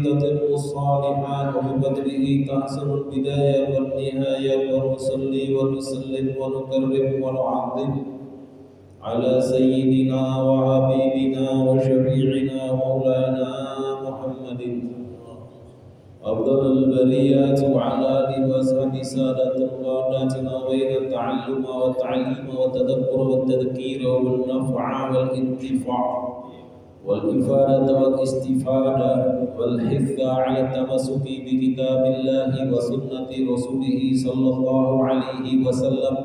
تتم الصالحات وبقدره تحسن البداية والنهاية ونصلي ونسلم ونكرم ونعظم على سيدنا وحبيبنا وشفيعنا مولانا محمد أفضل البريات وعلى آله وأصحابه سادة قاداتنا بين التعلم والتعليم والتدبر والتذكير والنفع والانتفاع والإفادة والاستفادة والحث على التمسك بكتاب الله وسنة رسوله صلى الله عليه وسلم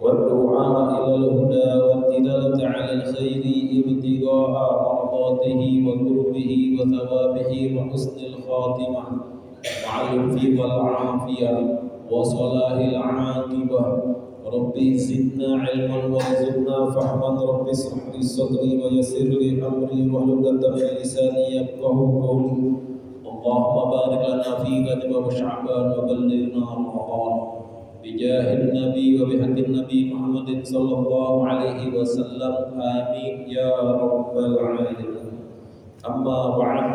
والدعاء إلى الهدى والدلالة على الخير ابتغاء مرضاته وقربه وثوابه وحسن الخاتمة مع العفو والعافية وصلاح العاقبة. ربي زدنا علما وارزقنا فهما. ربي اشرح لي صدري ويسر لي أمري واحلل عقدة من لساني يفقهوا قولي. اللهم بارك لنا في رجب وشعبان وبلغنا رمضان بجاه النبي وبحق النبي محمد صلى الله عليه وسلم. آمين يا رب العالمين. أما بعد،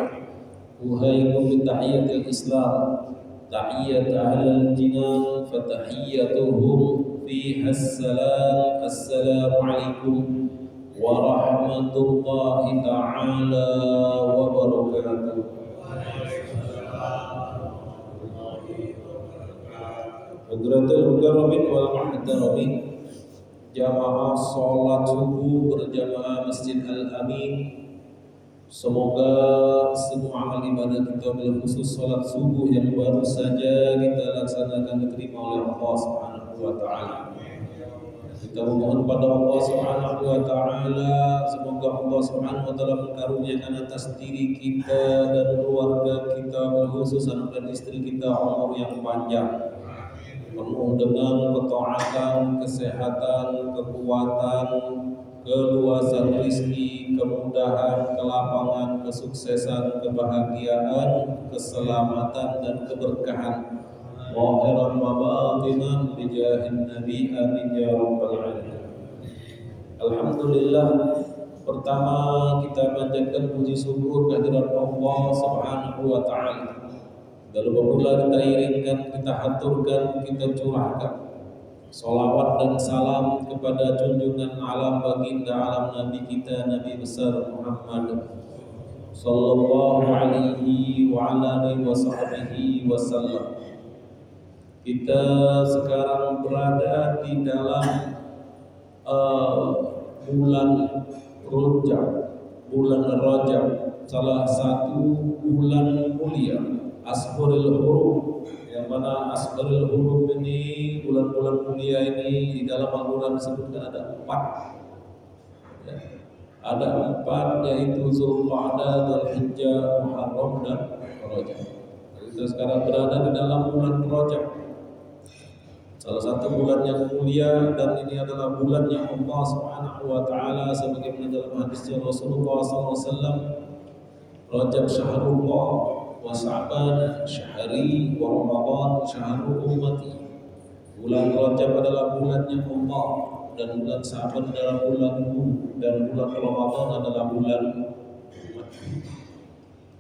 أحييكم بتحية الإسلام، تحية أهل الجنان، فتحيتهم فيها السلام. السلام عليكم ورحمة الله تعالى وبركاته. Hadratul Mukarramin wal Muhtaramin, jamaah sholat subuh berjamaah Masjid Al-Amin. Semoga semua amal ibadah kita, bil khusus sholat subuh yang baru saja kita laksanakan, diterima oleh Allah Subhanahu wa Ta'ala. Kita memohon pada Allah Subhanahu wa Ta'ala, semoga Allah Subhanahu wa Ta'ala mengaruniakan atas diri kita dan keluarga kita, bil khusus anak dan istri kita, umur yang panjang, penuh dengan ketaatan, kesehatan, kekuatan, keluasan rezeki, kemudahan, kelapangan, kesuksesan, kebahagiaan, keselamatan dan keberkahan. Zahiran wa batinan bijahin Nabi, amin ya rabbal alamin. Alhamdulillah, pertama kita panjatkan puji syukur kehadirat Allah Subhanahu wa Ta'ala. Lalu pula kita iringkan, kita haturkan, kita curahkan salawat dan salam kepada junjungan alam baginda alam Nabi kita, Nabi besar Muhammad sallallahu alaihi wa ala alihi wa sahbihi wasallam. Kita sekarang berada di dalam bulan Rajab, salah satu bulan mulia, Ashhurul Hurum, yang mana Ashhurul Hurum ini, bulan-bulan mulia ini, di dalam Al-Quran disebutkan ada 4. Ya. Ada 4, yaitu Zulqa'dah, Dzulhijjah, Muharram dan Rajab. Kita sekarang berada di dalam bulan Rajab, salah satu bulan yang mulia, dan ini adalah bulan yang Allah Subhanahu wa Ta'ala sebagaimana dalam hadisnya Rasulullah SAW, Rajab syahrullah wa Sya'ban syahri wa Ramadan syahrul ummati. Bulan Rajab adalah bulannya Allah, dan bulan Sya'ban adalah bulanku, dan bulan Ramadan adalah bulan umat.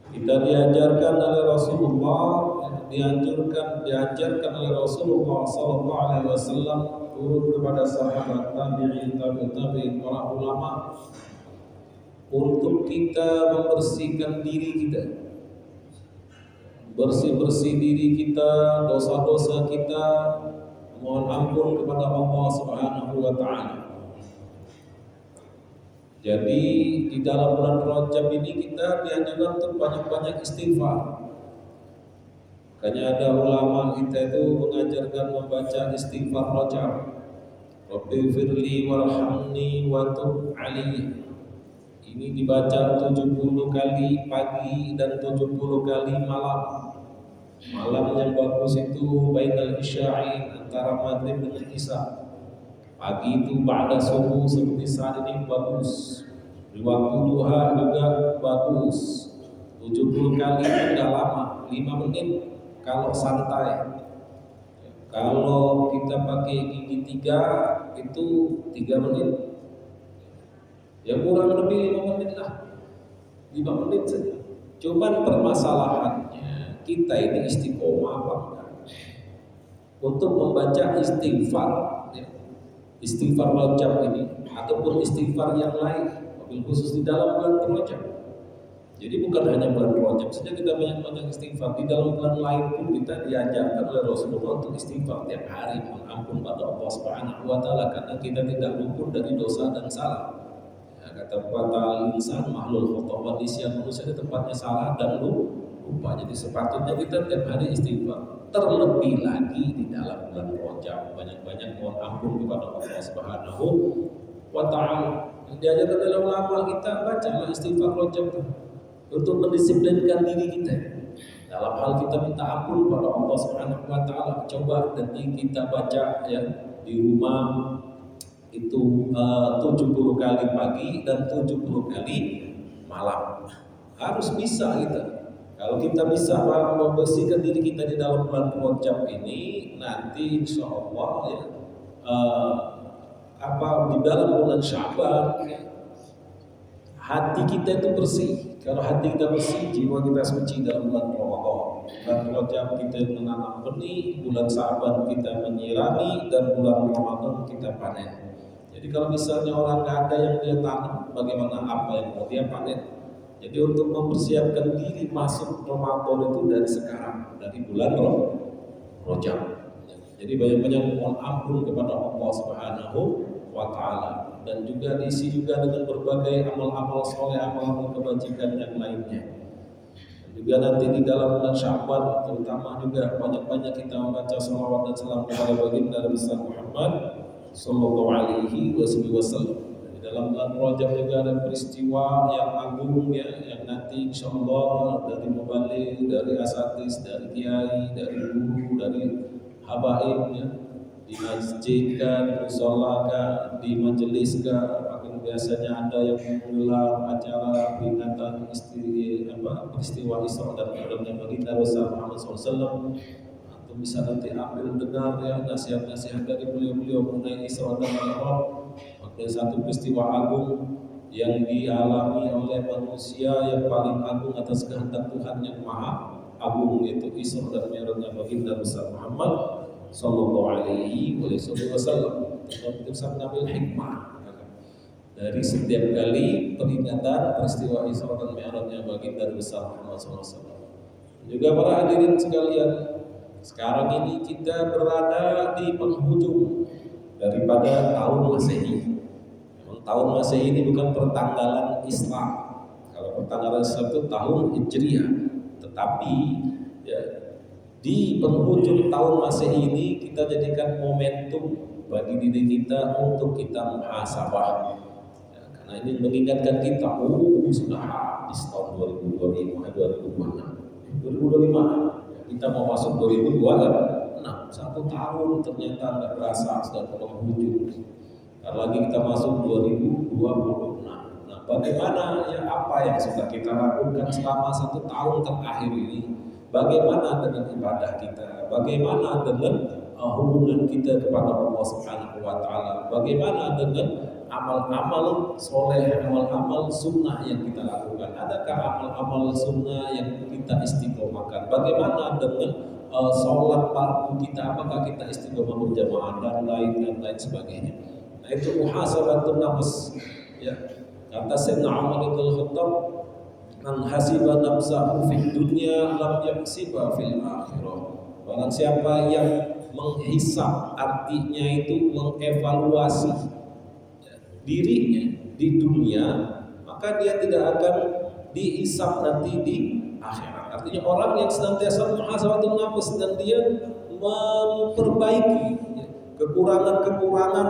Kita diajarkan oleh Rasulullah, diajarkan oleh Rasulullah sallallahu alaihi wasallam, turun kepada sahabat, tabi'in, tabi'in, para ulama, untuk kita membersihkan diri kita, bersih diri kita, dosa-dosa kita, mohon ampun kepada Allah Subhanahu wa Ta'ala. Jadi di dalam bulan Rajab ini kita dianjurkan untuk banyak-banyak istighfar. Makanya ada ulama kita itu mengajarkan membaca istighfar Rajab. Rabbi firli warhamni wa tub alayya. Ini dibaca 70 kali pagi dan 70 kali malam. Malam yang bagus itu bainal isya'i, antara maghrib dengan isya. Pagi itu ba'da subuh seperti saat ini bagus. Di waktu duha juga bagus. 70 kali itu udah lama, 5 menit kalau santai. Kalau kita pakai gigi 3 itu 3 menit. Ya kurang lebih 5 menit lah. 5 menit saja. Cuman permasalahannya kita ini istiqomah apa enggak untuk membaca istighfar, ya. Istighfar Rajab ini ataupun istighfar yang lain, mobil khusus di dalam bulan Rajab. Jadi bukan hanya bulan Rajab saja kita banyak-banyak istighfar, di dalam bulan lain pun kita diajarkan oleh Rasulullah untuk istighfar tiap hari, mohon ampun pada Allah Subhanahu wa taala karena kita tidak luput dari dosa dan salah. Ya, kata pepatah insan mahlul khata', manusia itu tempatnya salah dan lupa. Jadi sepatutnya kita tiap hari istighfar. Terlebih lagi di dalam bulan Rajab banyak-banyak mohon ampun kepada Allah Subhanahu wa taala. Diajarkan oleh ulama kita bacalah istighfar Rajab untuk mendisiplinkan diri kita dalam hal kita minta ampun pada Allah Subhanahu wa taala. Coba nanti kita baca ya di rumah itu 70 kali pagi dan 70 kali malam. Harus bisa kita. Kalau kita bisa membersihkan diri kita di dalam bulan Rajab ini, nanti insya Allah ya di dalam bulan Sya'ban hati kita itu bersih. Kalau hati kita bersih, jiwa kita suci dalam bulan Ramadan. Bulan Rajab kita menanam benih, bulan Sya'ban kita menyirami, dan bulan Ramadan kita panen. Jadi kalau misalnya orang nggak ada yang dia tanam, bagaimana apa yang mau dia panen? Jadi untuk mempersiapkan diri masuk Ramadan itu dari sekarang, dari bulan Rajab. Jadi banyak-banyak mohon ampun kepada Allah Subhanahu wa taala, dan juga diisi juga dengan berbagai amal-amal soleh, amal-amal kebajikan yang lainnya. Dan juga nanti di dalam bulan Sya'ban terutama juga banyak-banyak kita membaca salawat dan salam kepada baginda besar Muhammad sallallahu alaihi wasallam. Di dalam bulan Rajab juga ada peristiwa yang agung ya, yang nanti insyaallah dari mubalik, dari asatis, dari kiai, dari guru, dari habaib ya, di masjid kan, di musola kan, di majelis kan, bahkan biasanya ada yang menggelar acara peringatan peristiwa Isra dan Mi'rajnya baginda besar Muhammad SAW. Atau bisa nanti ambil dengar ya nasihat-nasihat dari beliau-beliau mengenai Isra dan Mi'raj, maknanya satu peristiwa agung yang dialami oleh manusia yang paling agung atas kehendak Tuhan yang maha agung, yaitu Isra dan Mi'rajnya baginda besar Muhammad sallallahu alaihi wasallam. Kita bisa mengambil hikmah dari setiap kali peringatan peristiwa Isra dan Mi'rajnya baginda besar Muhammad sallallahu alaihi wasallam. Juga para hadirin sekalian, sekarang ini kita berada di penghujung daripada tahun Masehi. Memang tahun Masehi ini bukan pertanggalan Islam. Kalau pertanggalan Islam itu tahun Hijriah, tetapi ya, di penghujung tahun Masehi ini kita jadikan momentum bagi diri kita untuk kita muhasabah. Ya, karena ini mengingatkan kita, sudah habis tahun 2025. Kita mau masuk 2026, 1 tahun ternyata nggak berasa sudah penghujung. Karena lagi kita masuk 2026. Nah, bagaimana ya, apa yang sudah kita lakukan selama 1 tahun terakhir ini? Bagaimana dengan ibadah kita? Bagaimana dengan hubungan kita kepada Allah Subhanahu wa taala? Bagaimana dengan amal-amal soleh, amal-amal sunnah yang kita lakukan? Adakah amal-amal sunnah yang kita istiqomahkan? Bagaimana dengan sholat fardu kita? Apakah kita istiqomah berjamaah dan lain sebagainya? Nah, itu muhasabatun nafs. Ya, kata Sayyidina Umar bin Khattab, man hasiba nafsahu fid dunya lam yahsiba fil akhirah. Barang siapa yang menghisab, artinya itu mengevaluasi dirinya di dunia, maka dia tidak akan dihisab nanti di akhirat. Artinya orang yang senantiasa muhasabatun nafs dan dia memperbaiki kekurangan-kekurangan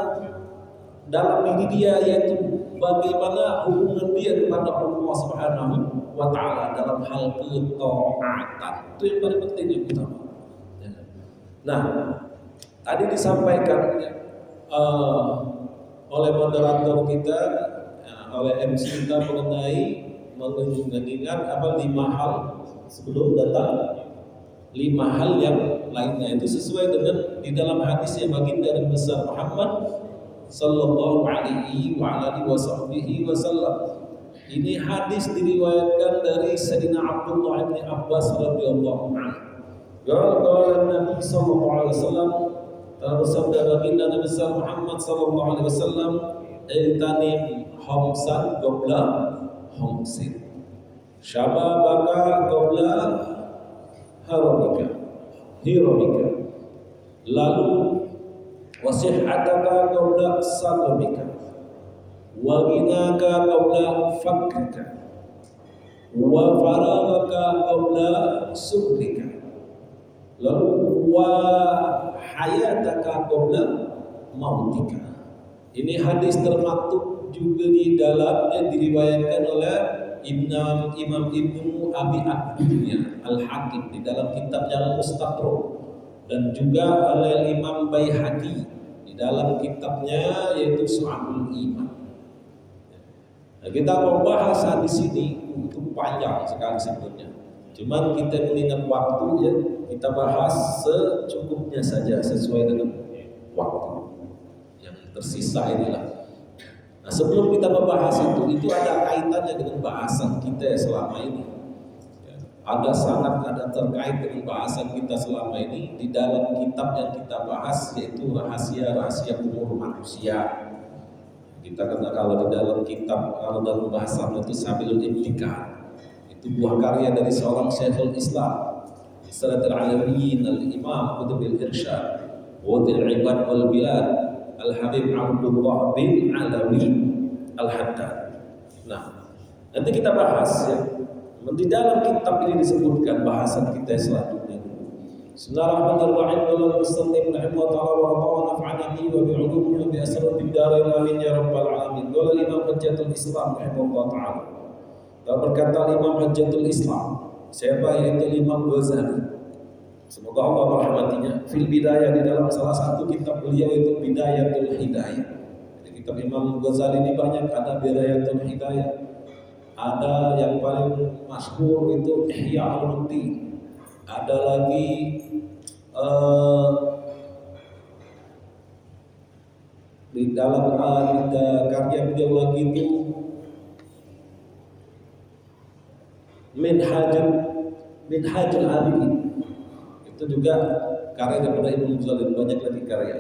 dalam diri dia, yaitu bagaimana hubungan dia kepada Allah Subhanahu wa taala dalam hal ketaatan. Itu yang paling penting yang utama. Nah, tadi disampaikan oleh moderator kita, oleh MC kita mengenai mengingat 5 hal sebelum datang 5 hal yang lainnya. Itu sesuai dengan di dalam hadis yang baginda dan besar Muhammad sallallahu alaihi wa alihi wasallam. Ini hadis diriwayatkan dari Sayyidina Abdullah bin Abbas radhiyallahu anhu. Qala Nabi sallallahu alaihi wasallam, bersabda baginda Nabi Muhammad sallallahu alaihi wasallam, "Iltanim khamsan qabla khamsin. Syababaka qabla hiramika. Lalu wasihhataka qabla salamika. Wa ghinaka qabla fakrika. Wa faragaka qabla sukrika. Lalu wa hayataka qabla mautika." Ini hadis termaktub juga di dalamnya diriwayatkan oleh Imam Ibnu Abi Ad-Dunya Al-Hakim di dalam kitabnya Al-Mustadrak, dan juga oleh Imam Baihaqi di dalam kitabnya yaitu Syu'abul Iman. Nah, kita membahas hadis ini itu panjang sekali sebenarnya. Cuman kita mengingat waktu ya, kita bahas secukupnya saja sesuai dengan waktu yang tersisa inilah. Nah, sebelum kita membahas itu ada kaitannya dengan bahasan kita selama ini. Ya, ada terkait dengan bahasan kita selama ini di dalam kitab yang kita bahas, yaitu rahasia-rahasia umur manusia. Kita kata kalau di dalam kitab, kalau dalam bahasa itu Sabilul Ibtikar, itu buah karya dari seorang Syekhul Islam Salatul Alawiyyin Al-Imam Qutbil Irsyad Wadil Ibad wal Bilad Al-Habib Abdullah bin Alawi Al-Haddad. Nah, nanti kita bahas ya. Di dalam kitab ini disebutkan bahasan kita selanjutnya. Bismillahirrahmanirrahim. Qala al-musannif rahimahullah wa nafa'ana bihi wa bi'ulumihi wa bi asrarid darain amin ya rabbal alamin. Qala Imam Hujjatul Islam rahimahullah taala. Berkata Imam Hujjatul Islam, siapa? Yaitu Imam Ghazali. Semoga Allah merahmatinya. Fil Bidayah, di dalam salah satu kitab beliau itu Bidayatul Hidayah. Di kitab Imam Ghazali ini banyak, ada Bidayatul Hidayah. Ada yang paling masyhur itu Ihya Ulumuddin. Ada lagi di dalam karya beliau lagi itu Minhajul Abidin. Itu juga karya daripada Imam Ghazali, banyak lagi karya.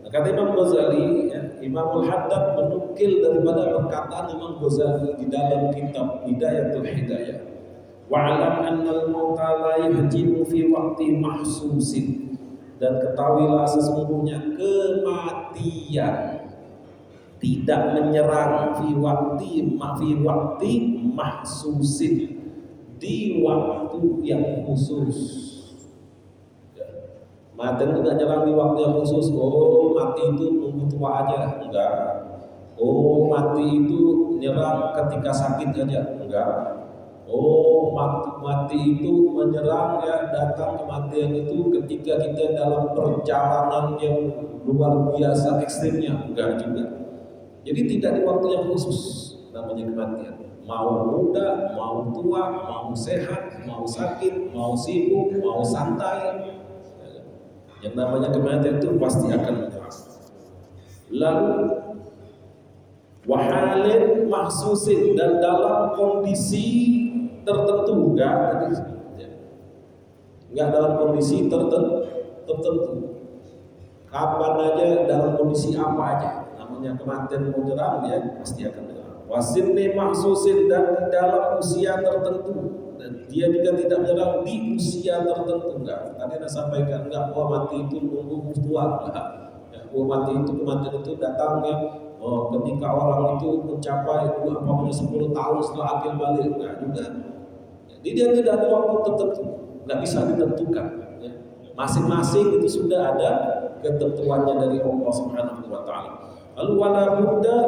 Nah, kata Imam Ghazali, ya, Imamul Haddad menukil daripada perkataan Imam Ghazali di dalam kitab Bidayatul Hidayah. Wa'alam annal mauta la yahjimu fi waqti mahsusin. Dan ketahuilah sesungguhnya kematian tidak menyerang fi waqti mahsusin, di waktu yang khusus. Mati itu tidak nyerang di waktu yang khusus. Oh, mati itu nunggu tua aja, enggak. Oh, mati itu nyerang ketika sakit aja, enggak. Oh, mati itu menyerang ya, datang kematian itu ketika kita dalam perjalanan yang luar biasa ekstrimnya, enggak juga. Jadi tidak di waktu yang khusus namanya kematian. Mau muda, mau tua, mau sehat, mau sakit, mau sibuk, mau santai, yang namanya kematian itu pasti akan menyerang. Lalu wahalin mahsusin, dan dalam kondisi tertentu, enggak dalam kondisi tertentu. Kapan aja, dalam kondisi apa aja, namanya kematian mau menyerang ya pasti akan menyerang. Wasinni mahsusin, dan di dalam usia tertentu, dan dia juga tidak menyerang di usia tertentu. Enggak, tadi saya sampaikan enggak, mati itu nunggu tua. Ya, mati itu kematian itu datangnya ketika orang itu mencapai 10 tahun setelah akil balik, enggak juga. Jadi dia tidak ada waktu tertentu, enggak bisa ditentukan. Ya. Masing-masing itu sudah ada ketentuannya dari Allah Subhanahu wa taala. Lalu wala budda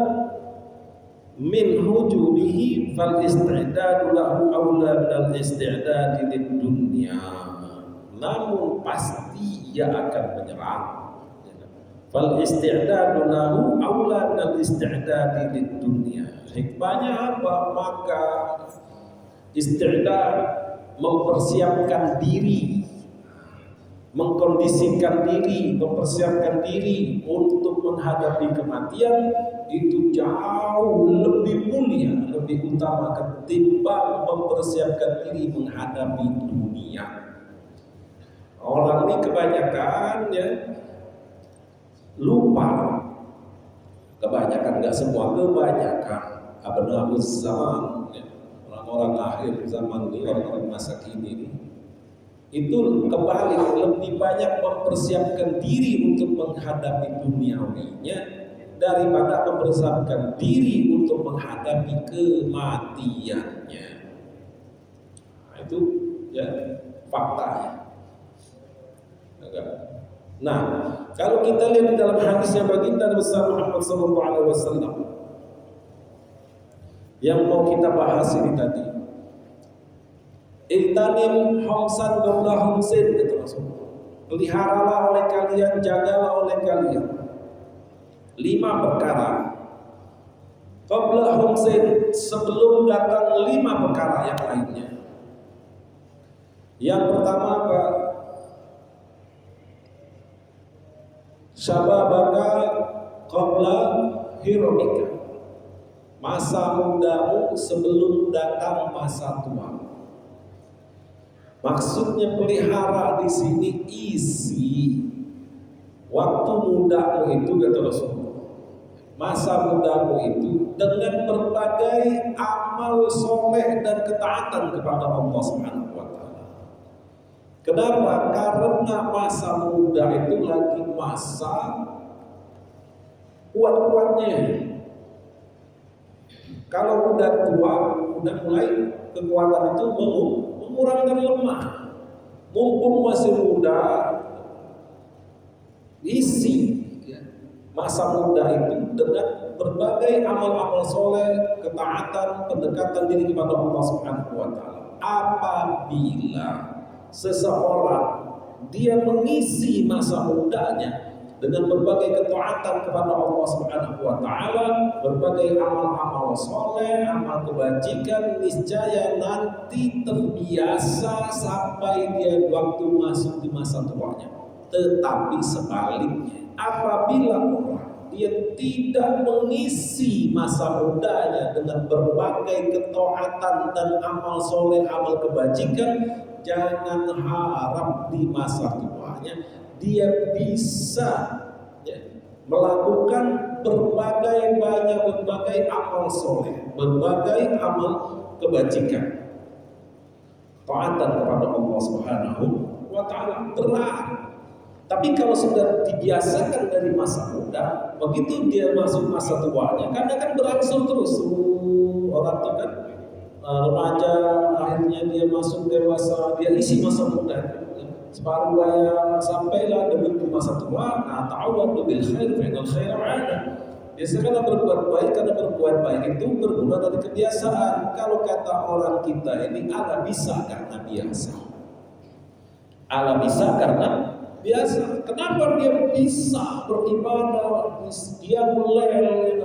min hujubihi fal isti'dadu lahu aula minal isti'dadi lid dunya. Namun pasti ia akan menyerang. Fal isti'dadu lahu aula minal isti'dadi lid dunya. Hikmahnya apa? Maka isti'dad mempersiapkan diri mengkondisikan diri, mempersiapkan diri untuk menghadapi kematian itu jauh lebih mulia, lebih utama ketimbang mempersiapkan diri menghadapi dunia. Orang ini kebanyakan ya lupa, kebanyakan, nggak semua, kebanyakan abna'uz zaman ya, orang-orang akhir zaman ini, orang-orang masa kini ini itu kebalik, lebih banyak mempersiapkan diri untuk menghadapi duniawinya daripada mempersiapkan diri untuk menghadapi kematiannya. Nah, itu ya faktanya. Nah, kalau kita lihat di dalam hadisnya baginda besar Muhammad SAW yang mau kita bahas ini tadi, Iltanim homsan qabla homsin, kata Rasulullah. Peliharalah oleh kalian, jagalah oleh kalian 5 perkara qabla homsin, sebelum datang 5 perkara yang lainnya. Yang pertama apa? Syababaka qabla hiramika, masa mudamu sebelum datang masa tua. Maksudnya pelihara di sini isi waktu mudamu itu, kata Rasulullah, masa mudamu itu dengan berbagai amal soleh dan ketaatan kepada Allah Subhanahu wa Ta'ala. Kenapa? Karena masa muda itu lagi masa kuat-kuatnya. Kalau udah tua, udah mulai kekuatan itu mengurang dan lemah. Mumpung masih muda, isi masa muda itu dengan berbagai amal-amal soleh, ketaatan, pendekatan diri kepada Allah Subhanahu wa Ta'ala. Apabila seseorang dia mengisi masa mudanya dengan berbagai ketaatan kepada Allah Subhanahu wa Ta'ala, berbagai amal-amal soleh, amal kebajikan, niscaya nanti terbiasa sampai dia waktu masuk di masa tuanya. Tetapi sebaliknya, apabila orang dia tidak mengisi masa mudanya dengan berbagai ketaatan dan amal soleh, amal kebajikan, jangan harap di masa tuanya dia bisa melakukan berbagai amal soleh, berbagai amal kebajikan, taatan kepada Allah Subhanahu wa Ta'ala berat. Tapi kalau sudah dibiasakan dari masa muda, begitu dia masuk masa tuanya, karena kan berangsur terus. Orang itu kan remaja, akhirnya dia masuk dewasa, dia isi masa muda, separuh bayar, sampailah demi masa tua. Nah, ta'awwadu bil khair fa innal khaira 'ada. Biasanya berbuat baik, karena berbuat baik itu bermula dari kebiasaan. Kalau kata orang kita ini, ala bisa karena biasa. Ala bisa karena biasa. Kenapa dia bisa beribadah? Dia mulai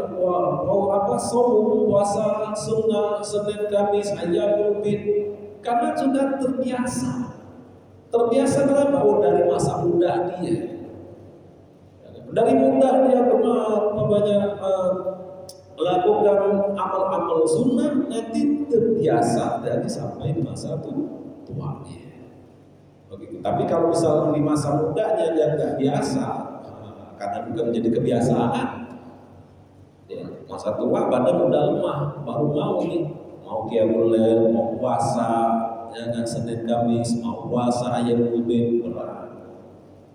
saum, puasa sunnah, Senin Kamis, ayyamul bid, karena sudah terbiasa. Terbiasa kenapa? Dari masa muda dia. Dari muda dia banyak melakukan amal-amal sunnah, nanti terbiasa dari sampai di masa tuanya. Begitu. Tapi kalau misalnya di masa mudanya dia nggak biasa, karena bukan menjadi kebiasaan, ya, masa tua badan udah lemah, baru mau qiyamul lail, mau puasa, jangan Senin Kamis, mau puasa ayam ubin berat,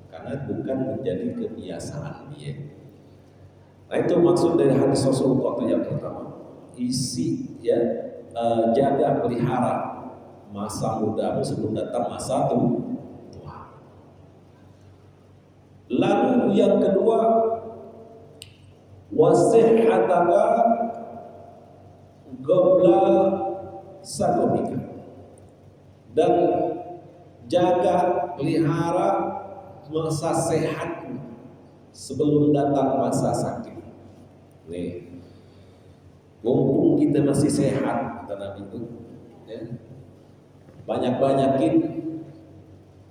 karena bukan menjadi kebiasaan dia. Nah, itu maksud dari hadis Rasulullah yang pertama, isi ya, jaga pelihara masa mudamu sebelum datang masa tua. Lalu yang kedua, wasihhataka qabla sakomika, dan jaga pelihara masa sehatmu sebelum datang masa sakit. Nih, mumpung kita masih sehat, kata Nabi itu, ya, banyak-banyakin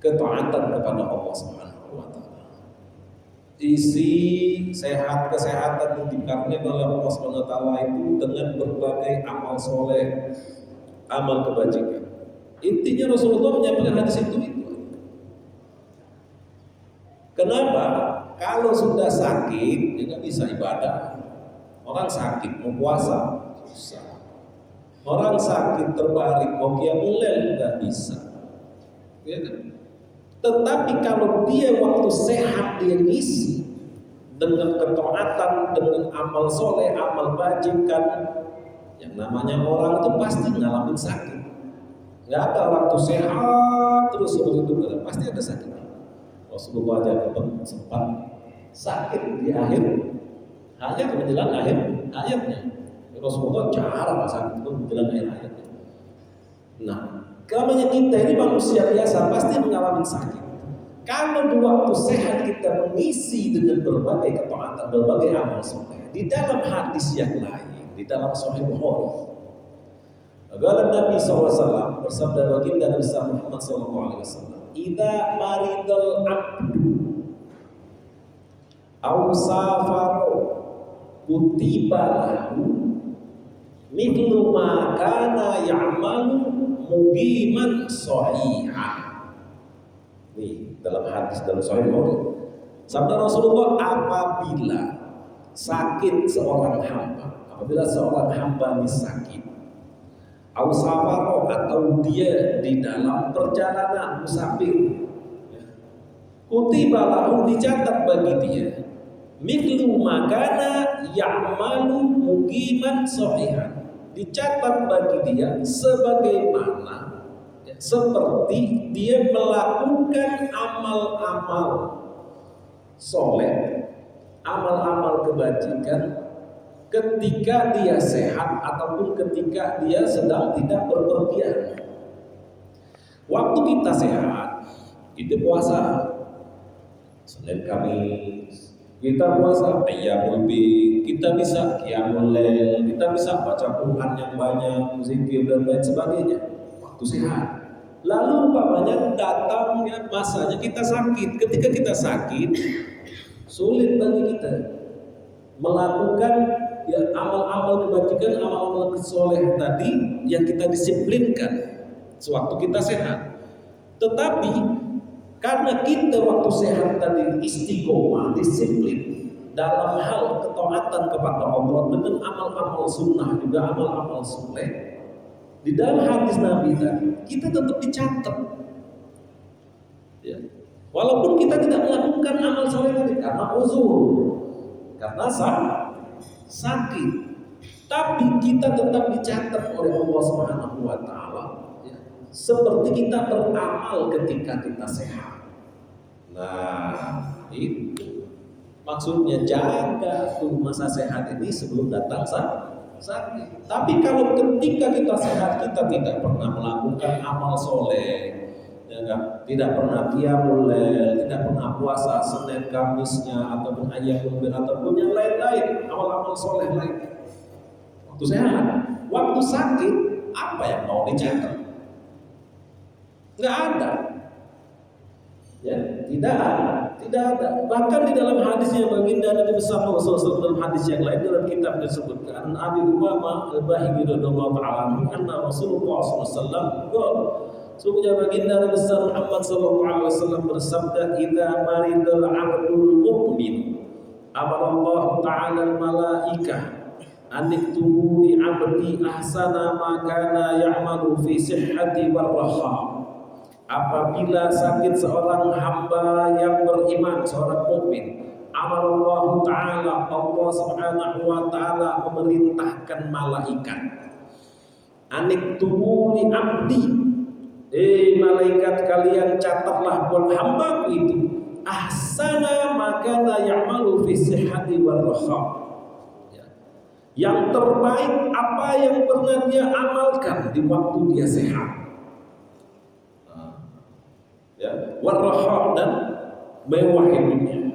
ketaatan kepada Allah Subhanahu wa taala. Isi sehat kesehatan yang dikaruniai oleh Allah Subhanahu wa taala itu dengan berbagai amal soleh, amal kebajikan. Intinya Rasulullah menyampaikan hadis itu. Kenapa? Kalau sudah sakit, dia nggak bisa ibadah. Orang sakit mau puasa, susah. Orang sakit terbaring mau qiyamul lail nggak bisa. Ya kan? Tetapi kalau dia waktu sehat dia ngisi dengan ketaatan, dengan amal soleh, amal bajikan, yang namanya orang itu pasti ngalamin sakit. Nggak ada orang tuh sehat terus seperti itu, pasti ada sakit. Rasulullah aja sempat sakit di akhir hayat, menjelang akhir hayatnya. Rasulullah jarang sakit itu menjelang akhir hayatnya. Nah, namanya kita ini manusia biasa pasti mengalami sakit. Kalau di waktu sehat kita mengisi dengan berbagai ketaatan, berbagai amal soleh. Di dalam hadis yang lain, di dalam Sahih Bukhari, Nabi SAW bersabda baginda Nabi Muhammad SAW, "Idza maridal abdu aw safaro kutiba lahu mithlu ma kana ya'malu muqiman shahihah." Nih dalam hadis dalam Sahih Bukhari, sabda Rasulullah, apabila sakit seorang hamba, apabila seorang hamba ini sakit, au safaro, atau dia di dalam perjalanan musafir, kutiba lahu, dicatat bagi dia, mithlu makana ya'malu muqiman shahihan, dicatat bagi dia sebagaimana seperti dia melakukan amal-amal soleh, amal-amal kebajikan ketika dia sehat ataupun ketika dia sedang tidak berpergian. Waktu kita sehat, kita puasa Senin Kamis, kita puasa Ayyamul Bid, kita bisa qiyamul lail, kita bisa baca Quran yang banyak, zikir dan lain sebagainya. Waktu sehat. Lalu umpamanya datangnya masanya kita sakit. Ketika kita sakit, sulit bagi kita melakukan ya amal-amal kebajikan, amal-amal kesoleh tadi yang kita disiplinkan sewaktu kita sehat. Tetapi karena kita waktu sehat tadi istiqomah, disiplin dalam hal ketaatan kepada Allah dengan amal-amal sunnah, juga amal-amal soleh, di dalam hadis Nabi tadi kita tetap dicatat. Ya. Walaupun kita tidak melakukan amal soleh tadi karena uzur, karena sakit, tapi kita tetap dicatat oleh Allah Subhanahu wa taala, ya, seperti kita beramal ketika kita sehat. Nah, itu maksudnya, jaga tuh masa sehat ini sebelum datang sakit. Tapi kalau ketika kita sehat kita tidak pernah melakukan amal soleh, ya kan? Tidak pernah qiyamul lail, tidak pernah puasa Senin Kamisnya ataupun Ayyamul Bid ataupun yang lain-lain, amal-amal soleh lain. Waktu sehat, waktu sakit, apa yang mau dicatat? Nggak ada. Ya, tidak ada. Bahkan di dalam hadisnya baginda Nabi SAW, dalam hadis yang lain dalam kitab disebutkan, Abi Umamah Al-Bahili radhiyallahu ta'ala anhu, anna Rasulullah SAW sungguhnya baginda Nabi Muhammad SAW bersabda, "Idza maridal 'abdul mu'min amara Allah ta'ala al-malaikah an iktubu li 'abdi ahsana ma kana ya'malu fi sihhati war raha." Apabila sakit seorang hamba yang beriman, seorang mukmin, amalullah ta'ala, Allah Subhanahu wa ta'ala memerintahkan malaikat, anik tubuli abdi, malaikat kalian catatlah buat hambaku itu ahsana makana ya'malu fi sihhati wal raha, yang terbaik apa yang pernah dia amalkan di waktu dia sehat, ya, warahah, dan mewah hidupnya.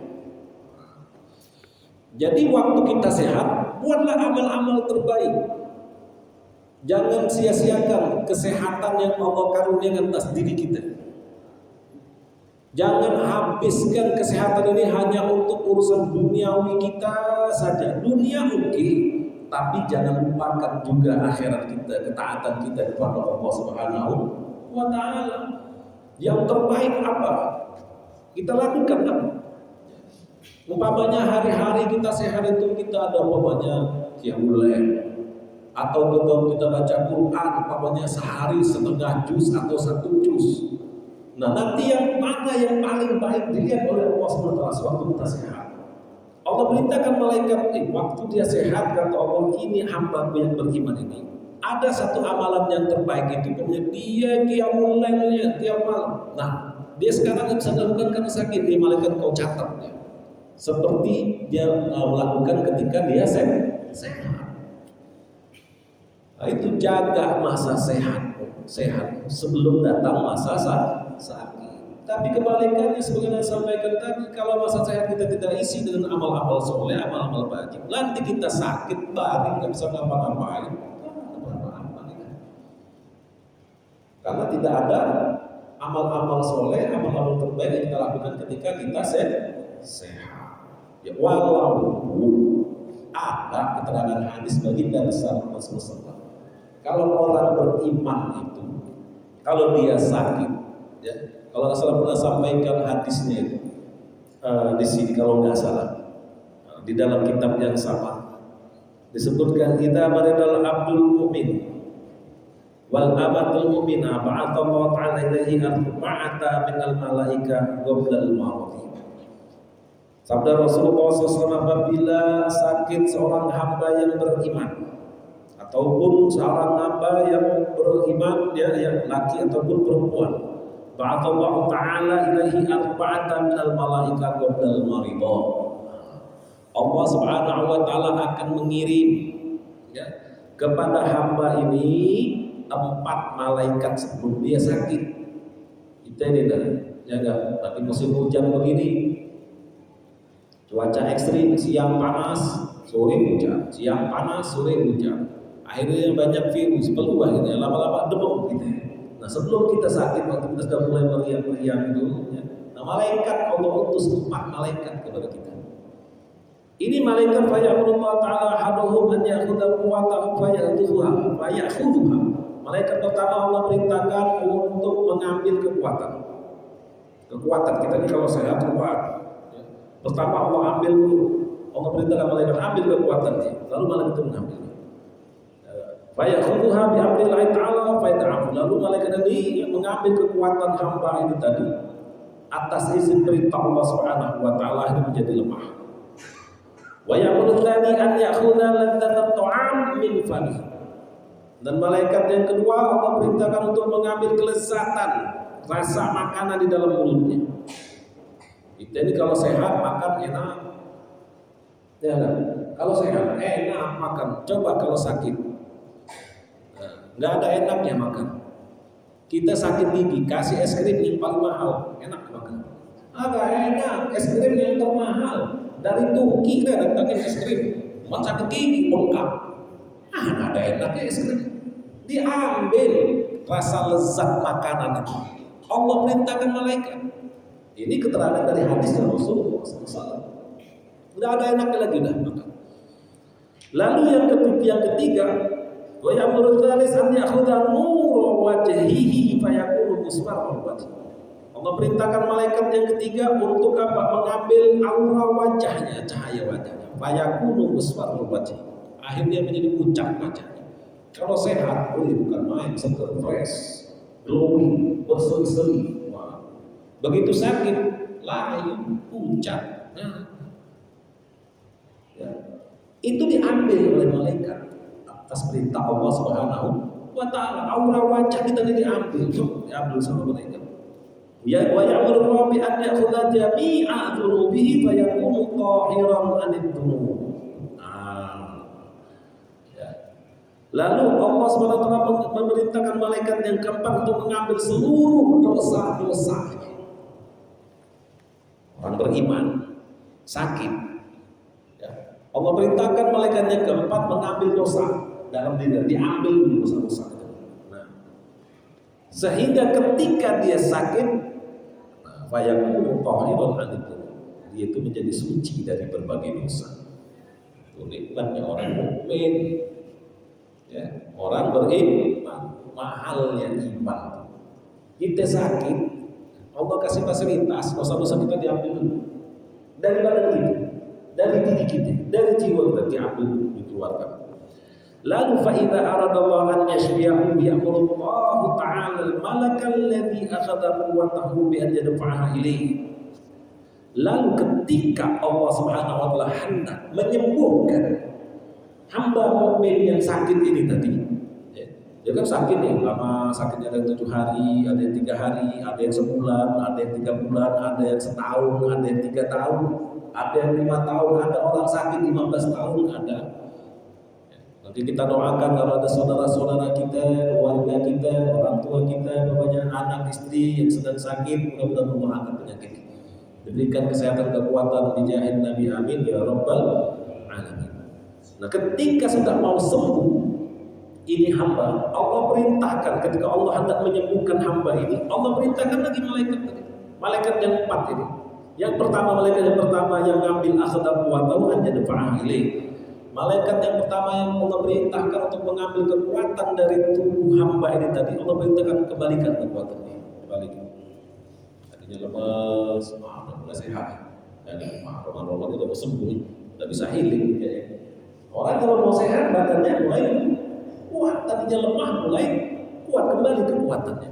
Jadi waktu kita sehat, buatlah amal-amal terbaik. Jangan sia-siakan kesehatan yang Allah karuniakan atas diri kita. Jangan habiskan kesehatan ini hanya untuk urusan duniawi kita saja. Dunia oke, tapi jangan lupakan juga akhirat kita, ketaatan kita kepada Allah Subhanahu wa taala. Yang terbaik apa? Kita lakukan apa? Umpamanya hari-hari kita sehat itu kita ada umpamanya qiyamul lail, atau betul kita baca Quran umpamanya sehari setengah juz atau 1 juz. Nah, nanti yang mana yang paling baik dilihat oleh Allah SWT waktu kita sehat. Allah perintahkan malaikat, waktu dia sehat kata Allah, ini hamba yang beriman ini. Ada satu amalan yang terbaik itu, pokoknya dia qiyamul lailnya tiap malam. Nah, dia sekarang bisa lakukan karena sakit, ini malaikat kau catat ya. Seperti dia melakukan ketika dia sehat. Nah, itu jaga masa sehat sebelum datang masa sakit. Tapi kebalikannya sebagaimana sampaikan tadi, kalau masa sehat kita tidak isi dengan amal-amal soleh, amal-amal baik, nanti kita sakit baring nggak bisa ngapa-ngapain, karena tidak ada amal-amal soleh, amal-amal terbaik yang kita lakukan ketika kita sehat. Ya, walaupun ada keterangan hadis baginda besar Rasulullah, kalau orang beriman itu, kalau dia sakit, ya, kalau nggak salah pernah sampaikan hadisnya itu di sini kalau nggak salah di dalam kitab yang sama disebutkan kita maridal abdul mu'min wal amatul mu'minah ba'athallahu ta'ala ilaihi arba'ata minal malaika qabla al-maut. Sabda Rasulullah SAW, apabila sakit seorang hamba yang beriman ataupun seorang hamba yang beriman, dia yang laki ataupun perempuan, ba'athallahu ta'ala ilaihi arba'ata minal malaika qabla al-maridha. Allah Subhanahu wa taala akan mengirim ya kepada hamba ini 4 malaikat sebelum dia sakit. Kita ini ya enggak, tapi musim hujan begini, cuaca ekstrim, siang panas, sore hujan, siang panas, sore hujan. Akhirnya banyak virus, peluang gitu, lama-lama demam gitu. Nah, sebelum kita sakit, waktu kita sudah mulai meriang-meriang dulu, ya. Nah, malaikat Allah utus 4 malaikat kepada kita. Ini malaikat fayaqulullah ta'ala haduhum an ya'khudha quwwatahu faya'khudha. Malaikat pertama Allah perintahkan untuk mengambil kekuatan. Kekuatan kita ini kalau sehat kuat. Pertama Allah ambil dulu. Allah perintahkan malaikat ambil kekuatannya, lalu malaikat itu mengambil. Fayaqudha bi amrillahi ta'ala fayata'afu. Lalu malaikat ini mengambil kekuatan hamba ini tadi atas izin perintah Allah Subhanahu wa taala ini menjadi lemah. Wa yaqulu tsani an ya'khudha ladzat ta'am min famihi. Dan malaikat yang kedua Allah perintahkan untuk mengambil kelezatan rasa makanan di dalam mulutnya. Kita ini kalau sehat makan enak, ya kan? Kalau sehat enak makan. Coba kalau sakit, nggak ada enaknya makan. Kita sakit gigi, kasih es krim yang paling mahal, enak makan. Agak enak, es krim yang termahal dari Turki kita datangin es krim, cuma sakit gigi bengkak. Nggak ada enaknya es krim. Diambil rasa lezat makanan itu. Allah perintahkan malaikat. Ini keterangan dari hadis Rasulullah SAW. Udah ada enaknya lagi dah makan. Lalu yang ketiga, wa ya'muru tsalis an ya'khudha nura wajhihi fayakunu musfarral wajh. Allah perintahkan malaikat yang ketiga untuk apa? Mengambil aura wajahnya, cahaya wajahnya. Fayakunu musfarral wajh. Akhirnya menjadi pucat wajahnya. Kalau sehat, bukan main, seger, fresh, glowing, berseri-seri. Begitu sakit, layu, pucat. Ya. Itu diambil oleh malaikat atas perintah Allah Subhanahu wa taala. Aura wajah kita ini diambil sama malaikat. Ya wa ya'muru rabbi an ya'khudha jami'a dhunubihi fa yakunu tahiran 'anid dhunub. Lalu Allah SWT memerintahkan malaikat yang keempat untuk mengambil seluruh dosa-dosa orang beriman sakit. Ya. Allah perintahkan malaikat yang keempat mengambil dosa dalam diri, diambil dosa-dosa. Nah, sehingga ketika dia sakit, fayakunu tahiran anil, dia itu menjadi suci dari berbagai dosa. Itu nikmatnya orang mukmin. Ya, orang beriman, mahalnya iman. Kita sakit, Allah kasih fasilitas, dosa-dosa kita diambil dulu. Dari badan kita, dari diri kita, dari jiwa kita diambil, dikeluarkan. Lalu fa idza aradallahu an yashfiyahu ya'muru Allah ta'ala al-malaka alladhi akhadha quwwatahu bi an yadfa'aha ilayhi. Lalu ketika Allah Subhanahu wa taala hendak menyembuhkan hamba mukmin yang sakit ini tadi, dia kan sakit nih, lama sakitnya ada 7 hari, ada yang 3 hari, ada yang sebulan, ada yang 3 bulan, ada yang setahun, ada yang 3 tahun, ada yang 5 tahun, ada orang sakit 15 tahun, ada. Nanti kita doakan kalau ada saudara-saudara kita, keluarga kita, orang tua kita, bapaknya, anak, istri yang sedang sakit, mudah-mudahan Allah angkat penyakit. Diberikan kesehatan, kekuatan di jahin Nabi, amin ya rabbal alamin. Nah, ketika sudah mau sembuh ini hamba, Allah perintahkan ketika Allah hendak menyembuhkan hamba ini, Allah perintahkan lagi malaikat tadi. Malaikat yang 4 ini. Yang pertama, malaikat yang pertama yang ngambil akhadha quwwatahu an yadfa'aha ilaih. Malaikat yang pertama yang Allah perintahkan untuk mengambil kekuatan dari tubuh hamba ini tadi, Allah perintahkan kembalikan kekuatannya, kembalikan. Tadinya lemas, mulai sehat. Dan Ramadan itu udah sembuh, udah bisa healing kayaknya. Orang kalau mau sehat badannya mulai kuat, tadinya lemah mulai kuat kembali kekuatannya.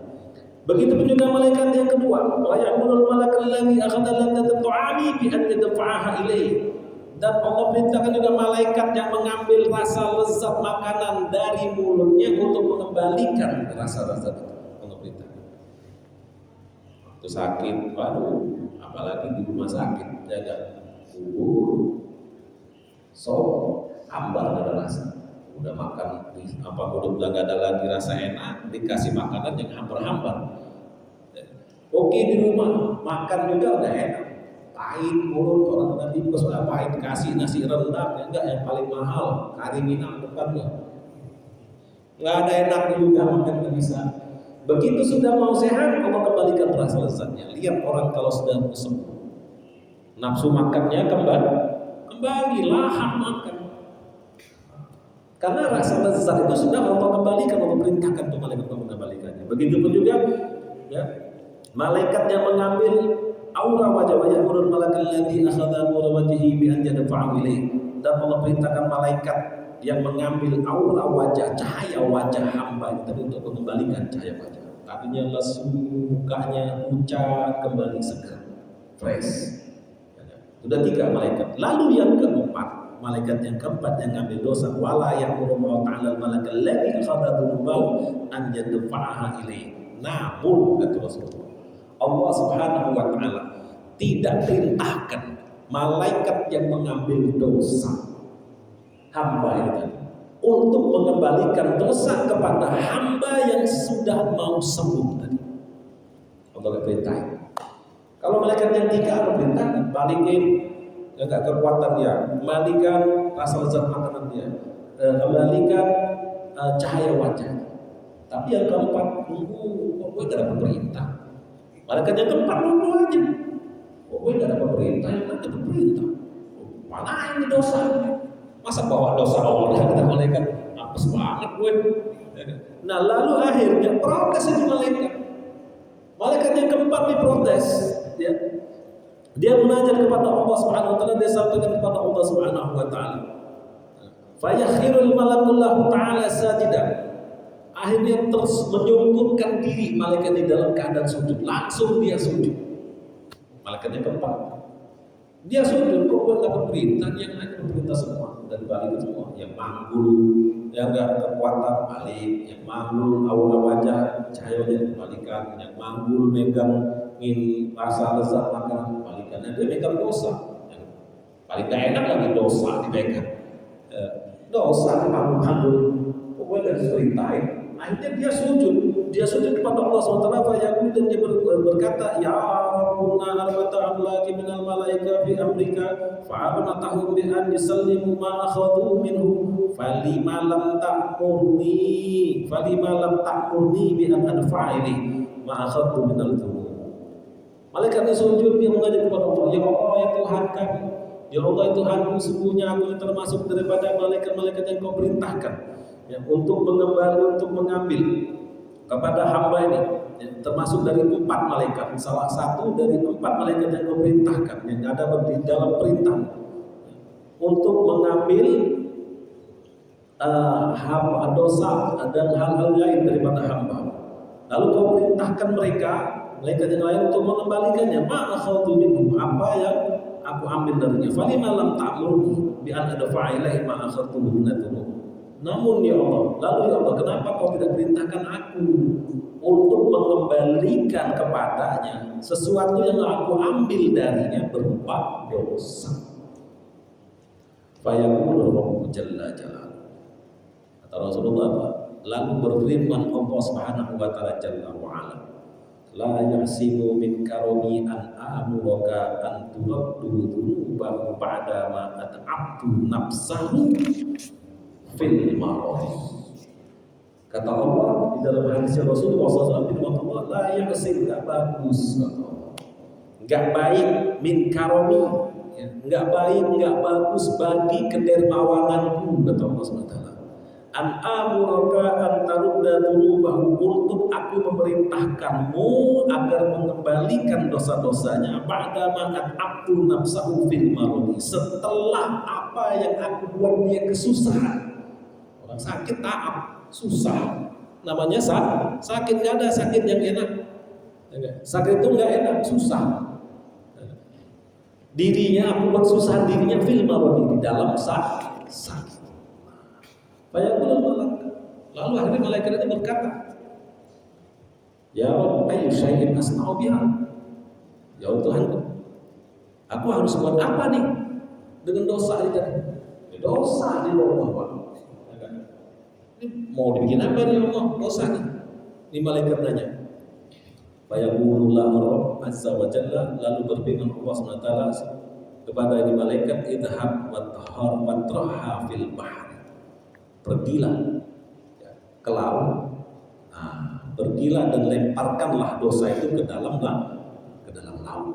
Begitu pun juga malaikat yang kedua, wa ya'murul malakal ladzi akhadha ladzata ta'ami bi an yadfa'aha ilayhi. Dan Allah perintahkan juga malaikat yang mengambil rasa lezat makanan dari mulutnya untuk mengembalikan rasa lezat itu. Allah perintahkan. Waktu sakit, waduh, apalagi di rumah sakit, jaga kubur, hambar ada rasa. Udah makan udah gak ada lagi rasa enak, dikasih makanan yang hambar-hambar. Oke, di rumah makan juga udah enak, pahit mulut, orang tadi sudah pahit, kasih nasi rendang, enggak yang paling mahal kari minang depannya, nggak ada enak juga makan, nggak bisa. Begitu sudah mau sehat, Allah kembalikan rasa lezatnya. Lihat orang kalau sudah sembuh, nafsu makannya kembali lahap makan. Karena rasa lezat itu sudah Allah kembalikan, Allah perintahkan untuk malaikat mengembalikannya. Begitupun juga ya, malaikat yang mengambil aura wajah-wajah urul malakal ladzi akhadha nura wajhihi bi an yadfa'u ilayhi. Dan Allah perintahkan malaikat yang mengambil aura wajah, cahaya wajah hamba itu untuk mengembalikan cahaya wajah. Tadinya lesu, mukanya pucat, kembali segar, fresh. Sudah 3 malaikat. Lalu yang keempat, malaikat yang keempat yang ngambil dosa, wala ya'muru ta'ala al-malakal ladzi akhadha dhunubahu an yadfa'aha ilayhi. Namun kata Rasulullah, Allah Subhanahu wa taala tidak perintahkan malaikat yang mengambil dosa hamba itu untuk mengembalikan dosa kepada hamba yang sudah mau sembuh tadi. Allah perintahkan. Kalau malaikat yang 3 Allah perintahkan balikin agak kekuatan dia, kembalikan rasa lezat makanan dia, kembalikan cahaya wajah. Tapi yang keempat nunggu, kok gue tidak dapat perintah. Malaikat yang keempat nunggu aja, kok gue tidak dapat perintah, yang dapat perintah. Mana ini dosa? Masa bawa dosa orang kata malaikat, apes banget gue. Nah lalu akhirnya protes itu malaikat. Malaikat yang keempat diprotes, ya. Dia menajat kepada Allah Subhanahu wa taala, dia sampaikan kepada Allah Subhanahu wa taala. Fa yakhirul malakul lahu ta'ala sajidan. Akhirnya terus menyungkurkan diri malaikat di dalam keadaan sujud. Langsung dia sujud. Malaikatnya keempat. Dia sujud, kok buat dapat perintah, yang lain perintah semua dan balik semua. Yang manggul, yang enggak kekuatan balik, yang manggul aura wajah, cahayanya kembalikan, yang manggul megang rasa lezat makanan kembalikan. Dia megang dosa. Yang paling gak enak lagi dosa dipegang. Dosa manggul, kok buat dari perintahin. Akhirnya dia sujud kepada Allah SWT. Dan dia berkata, ya Rabbuna arbata amlaki minal malaika fi amrika fa'amanatahum bi an yusallimu ma akhadhu minhu falima lam ta'murni bi an adfa'ili ma akhadhu minal dhunub. Malaikatnya sujud, dia mengajak kepada Allah, ya Allah, ya Tuhan kami, ya Allah, ya Tuhanku, sesungguhnya aku ini termasuk daripada malaikat-malaikat yang kau perintahkan ya, untuk mengembali, untuk mengambil kepada hamba ini ya, termasuk dari 4 malaikat, salah satu dari 4 malaikat yang kau perintahkan yang ada di dalam perintah untuk mengambil hamba dosa dan hal-hal lain daripada hamba. Lalu kau perintahkan mereka malaikat yang lain untuk mengembalikannya. Ma'akhadhu minhum, apa yang aku ambil darinya. Falima lam ta'murni bi an adfa'a ilaihi ma akhadtu minhu. Namun ya Allah, lalu ya Allah, kenapa kau tidak perintahkan aku untuk mengembalikan kepadanya sesuatu yang aku ambil darinya berupa dosa? Fayaqulu Rabbu jalla jalaluhu. Kata Rasulullah, lalu berfirman Allah Subhanahu wa taala jalla wa ala, la yahsimu min karami an amuraka an turaddu dhunubahu ba'da ma at'abtu nafsahu fil marad. Kata Allah di dalam hadis Rasulullah SAW, firman Allah, la yahsim, enggak bagus, enggak baik, min karami, enggak baik, enggak bagus bagi kedermawananku, kata Allah SWT, an amuraka an tarudda dhunubahu, untuk aku memerintahkanmu agar mengembalikan dosa-dosanya ba'da ma at'abtu nafsahu fil marad, setelah apa yang aku buat dia kesusahan. Orang sakit taat, susah, namanya sakit. Nggak ada sakit yang enak. Sakit itu nggak enak, susah. Dirinya aku buat susah dirinya fil marad, di dalam sakit. Fayaqulul malaikat, lalu akhirnya malaikat itu berkata, ya Rabb, ayyu syai'in asna'u biha. Ya Tuhan, aku harus buat apa nih dengan dosa ini tadi? Dosa di bawah Allah. Mau dibikin apa nih Allah dosa nih? Ini malaikat nanya. Fayaqulu Rabb azza wa jalla, lalu berfirman Allah SWT kepada ini malaikat, idhab wa tahar wa traha fil bahr. Pergilah ke laut. Pergilah dan lemparkanlah dosa itu ke dalam laut.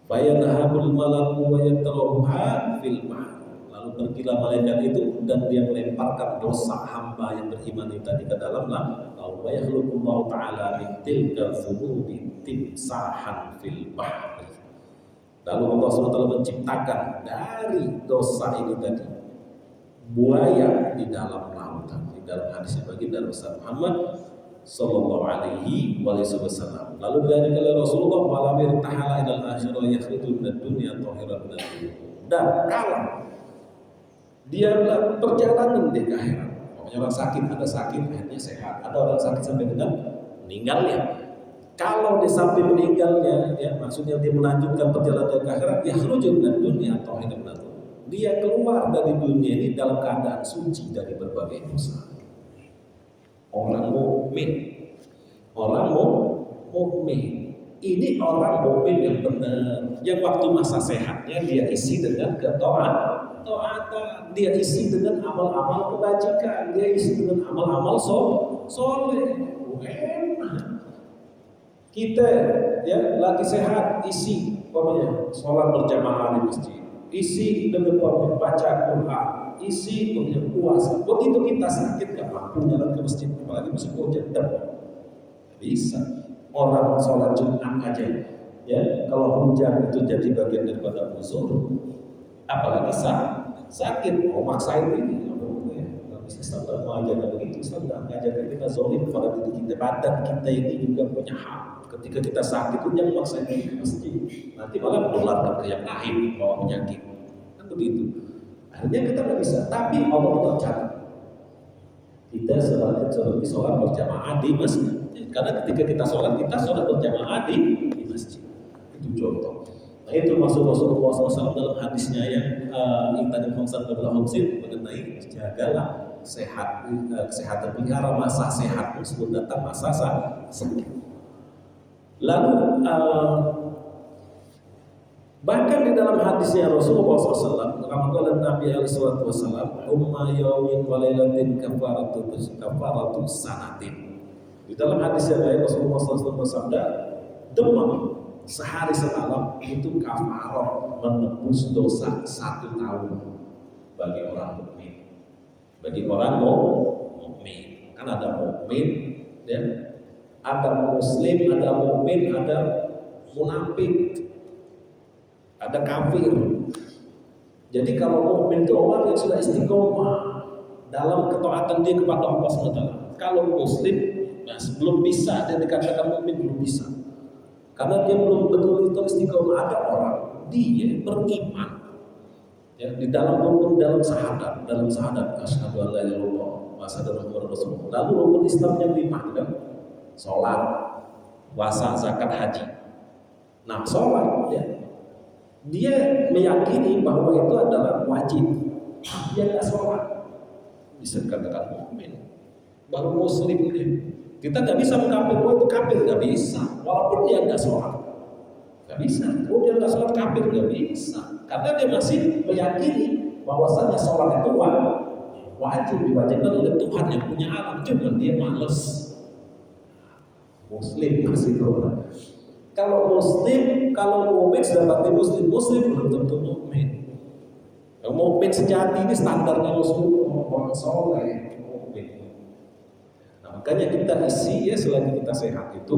Fayadhabul malaku wa yatraha fil bahr. Lalu pergilah malaikat itu dan dia melemparkan dosa hamba yang beriman itu tadi ke dalam laut. Wa yakhluqullahu ta'ala min tilka dzunubi timsahan fil bahr. Lalu Allah SWT menciptakan dari dosa ini tadi buaya di dalam lautan. Di dalam hadis baginda Rasul Muhammad sallallahu alaihi wasallam. Lalu dari Rasulullah, walamir tahala ilal akhirah yakhruju minad dunya tahiran minad dunya. Dan kalau dia perjalanan di akhirat, orang sakit, ada sakit akhirnya sehat, ada orang sakit sampai dengan meninggalnya. Kalau di samping meninggalnya, ya maksudnya dia melanjutkan perjalanan ke akhirat, yakhruju minad dunya tahiran minad dunya. Dia keluar dari dunia ini dalam keadaan suci dari berbagai dosa. Orang mukmin, ini orang mukmin yang benar, yang waktu masa sehatnya dia isi dengan ketaatan, dia isi dengan amal-amal kebajikan, dia isi dengan amal-amal soleh. Kita ya lagi sehat, isi pokoknya sholat berjamaah di masjid, isi dengan baca Quran, isi untuk puasa. Begitu kita sakit gak mampu jalan ke masjid, apalagi masih hujan, bisa. Orang sholat Jumat aja, ya kalau hujan itu jadi bagian daripada uzur, apalagi sakit, mau maksain ini, Islam tidak mengajarkan begitu. Islam tidak mengajarkan kita zolim kepada diri kita. Badan kita ini juga punya hak. Ketika kita sakit itu jangan maksain diri ke masjid, nanti malah menularkan ke yang lain, bawa penyakit, kan begitu. Akhirnya kita tidak bisa. Tapi Allah tetap catat kita sebagai sholat berjamaah di masjid. Karena ketika kita sholat berjamaah di masjid. Itu contoh. Nah itu maksud Rasulullah SAW dalam hadisnya yang tadi Khomsan Qabla Khomsin mengenai jagalah sehat, kesehatan, pelihara masa sehatmu sebelum datang masa sakit. Lalu bahkan di dalam hadisnya Rasulullah SAW, Ramadhan Nabi SAW, umma yawmin walailatin kafaratu sanatin. Di dalam hadis yang lain Rasulullah SAW bersabda, demam Sehari semalam itu kafarah menebus dosa 1 tahun bagi orang mukmin. Bagi orang mukmin, kan ada mukmin, ya, ada muslim, ada mukmin, ada munafik, ada kafir. Jadi kalau mukmin itu orang yang sudah istiqomah dalam ketaatan dia kepada Allah SWT. Kalau muslim, nah, belum bisa dia dikatakan mukmin, belum bisa. Karena dia belum betul-betul istiqomah. Ada orang dia beriman, ya, di dalam rukun, dalam syahadat asyhadu an la ilaha illallah wa asyhadu anna muhammadar rasulullah. Lalu rukun Islamnya 5, kan? Salat, puasa, zakat, haji. Nah, salat, ya, dia meyakini bahwa itu adalah wajib. Dia nggak sholat, bisa dikatakan mukmin, baru muslim dia. Kita nggak bisa mengkafir, oh itu kafir, nggak bisa. Walaupun dia nggak sholat, nggak bisa. Oh dia nggak sholat, kafir, nggak bisa. Karena dia masih meyakini bahwasannya sholat itu wajib, diwajibkan oleh Tuhan yang punya alam. Cuma dia males. Muslim masih orang. Kalau muslim, kalau mukmin sudah pasti muslim. Muslim belum tentu mukmin. Yang mukmin sejati ini standarnya Rasulullah, orang soleh. Makanya kita isi, ya, selagi kita sehat itu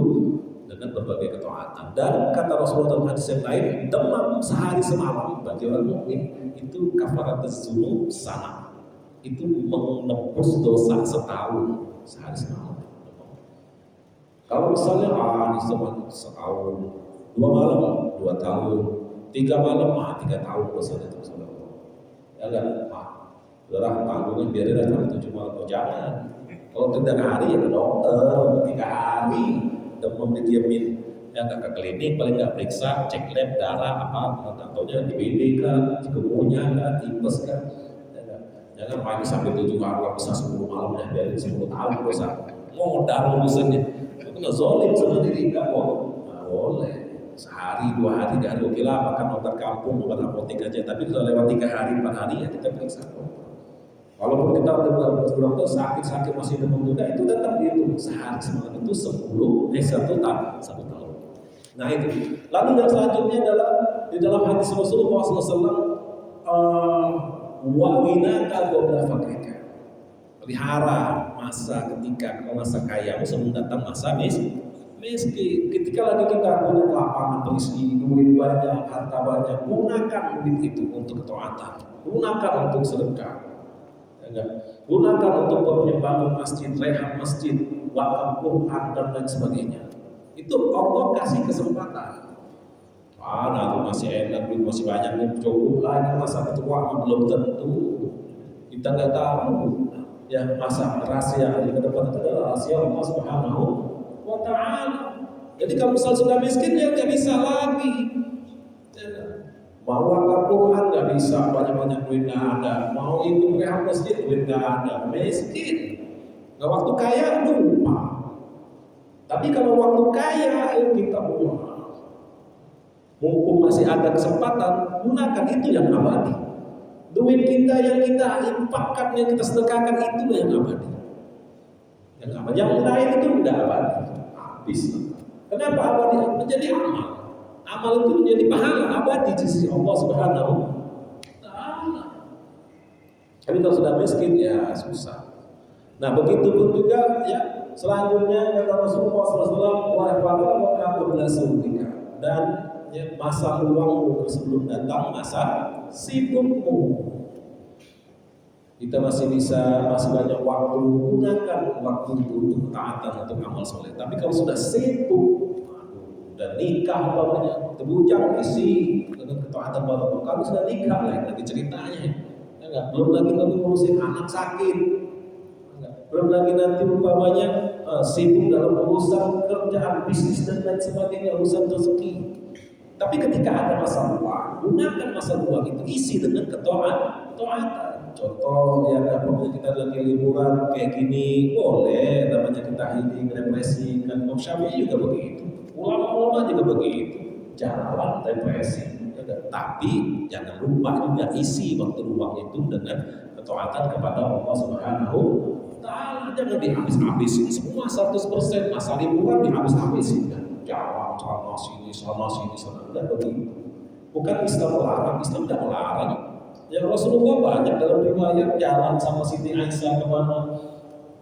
dengan berbagai ketaatan. Dan kata Rasulullah dalam hadis yang lain, demam sehari semalam bagi orang mukmin itu kafaratuz dzunub sana. Itu menebus dosa setahun sehari semalam. Kalau misalnya ini setahun, 2 malam 2 tahun, 3 malam 3 tahun dosa itu saudara. Ya enggak, udahlah tanggungnya biarin aja sampai 7 malam. Oh, jangan. Kalau 3 hari ya ke dokter, 3 hari demam didiamin, ya nggak ke klinik, paling nggak periksa, cek lab, darah apa, contohnya DBD kan, cikungunya kan, tipes kan, jangan pagi sampai 7 hari, bisa 10 malam ya, biarin 10 tahun bisa modal urusannya, itu nggak zolim sama diri kamu, nggak boleh. Sehari, 2 hari, 3 hari, oke lah, makan obat kampung, obat apotek aja, tapi kalau lewat 3 hari, 4 hari ya kita periksa. Walaupun kita udah dokter sakit masih demam juga, itu tetap dihitung sehari semalam itu 1 tahun. Nah itu. Lalu yang selanjutnya adalah di dalam hadis Rasulullah SAW, wa winaka qabla fakrika. Pelihara masa ketika masa kaya sebelum datang masa miskin. Ketika lagi kita punya lapangan berisi, duit banyak, harta banyak, gunakan duit itu untuk ketaatan, gunakan untuk sedekah. Gunakan untuk bangun masjid, rehab masjid, wakaf Quran dan lain sebagainya. Itu Allah kasih kesempatan. Nah, itu masih enak, masih banyak nih, cukup lagi masa tua belum tentu. Kita nggak tahu. Ya masa rahasia yang ke depan itu adalah rahasia Allah Subhanahu wa Ta'ala. Jadi kalau misal sudah miskin ya nggak bisa lagi. Mau wakaf Quran nggak bisa, banyak-banyak duit nggak ada. Mau itu rehab masjid duit nggak ada, miskin. Nggak waktu kaya lupa. Tapi kalau waktu kaya ayo kita buang. Mumpung masih ada kesempatan, gunakan itu yang abadi. Duit kita yang kita infakkan, yang kita sedekahkan itu yang abadi. Yang abadi, yang lain itu nggak abadi, habis. Kenapa abadi? Menjadi amal. Amal itu menjadi pahala abadi di sisi Allah Subhanahu wa Ta'ala. Tapi kalau sudah miskin ya susah. Nah begitu pun juga ya selanjutnya kata Rasulullah SAW, dan ya, masa luangmu sebelum datang masa sibukmu. Kita masih banyak waktu, gunakan waktu itu untuk taatan, untuk amal soleh. Tapi kalau sudah sibuk dan nikah banyak terbujang isi dengan ketaatan pada Allah. Kalau sudah nikah lagi ceritanya, ya enggak? Belum lagi ngurusin anak sakit, belum lagi nanti umpamanya sibuk dalam urusan kerjaan, bisnis dan lain sebagainya, urusan rezeki. Tapi ketika ada masa luang, gunakan masa luang itu isi dengan ketaatan. Contoh ya, apabila kita lagi liburan kayak gini, boleh namanya kita healing, represi, kan Imam Syafi'i juga begitu. Ulama-ulama juga begitu, jalan depresi. Tapi jangan lupa juga isi waktu luang itu dengan ketaatan kepada Allah Subhanahu wa Ta'ala. Jangan dihabis-habisin semua 100%, masa liburan dihabis-habisin. Jangan. sana sini, enggak begitu. Bukan Islam melarang, Islam tidak melarang. Ya Rasulullah banyak dalam riwayat jalan sama Siti Aisyah kemana.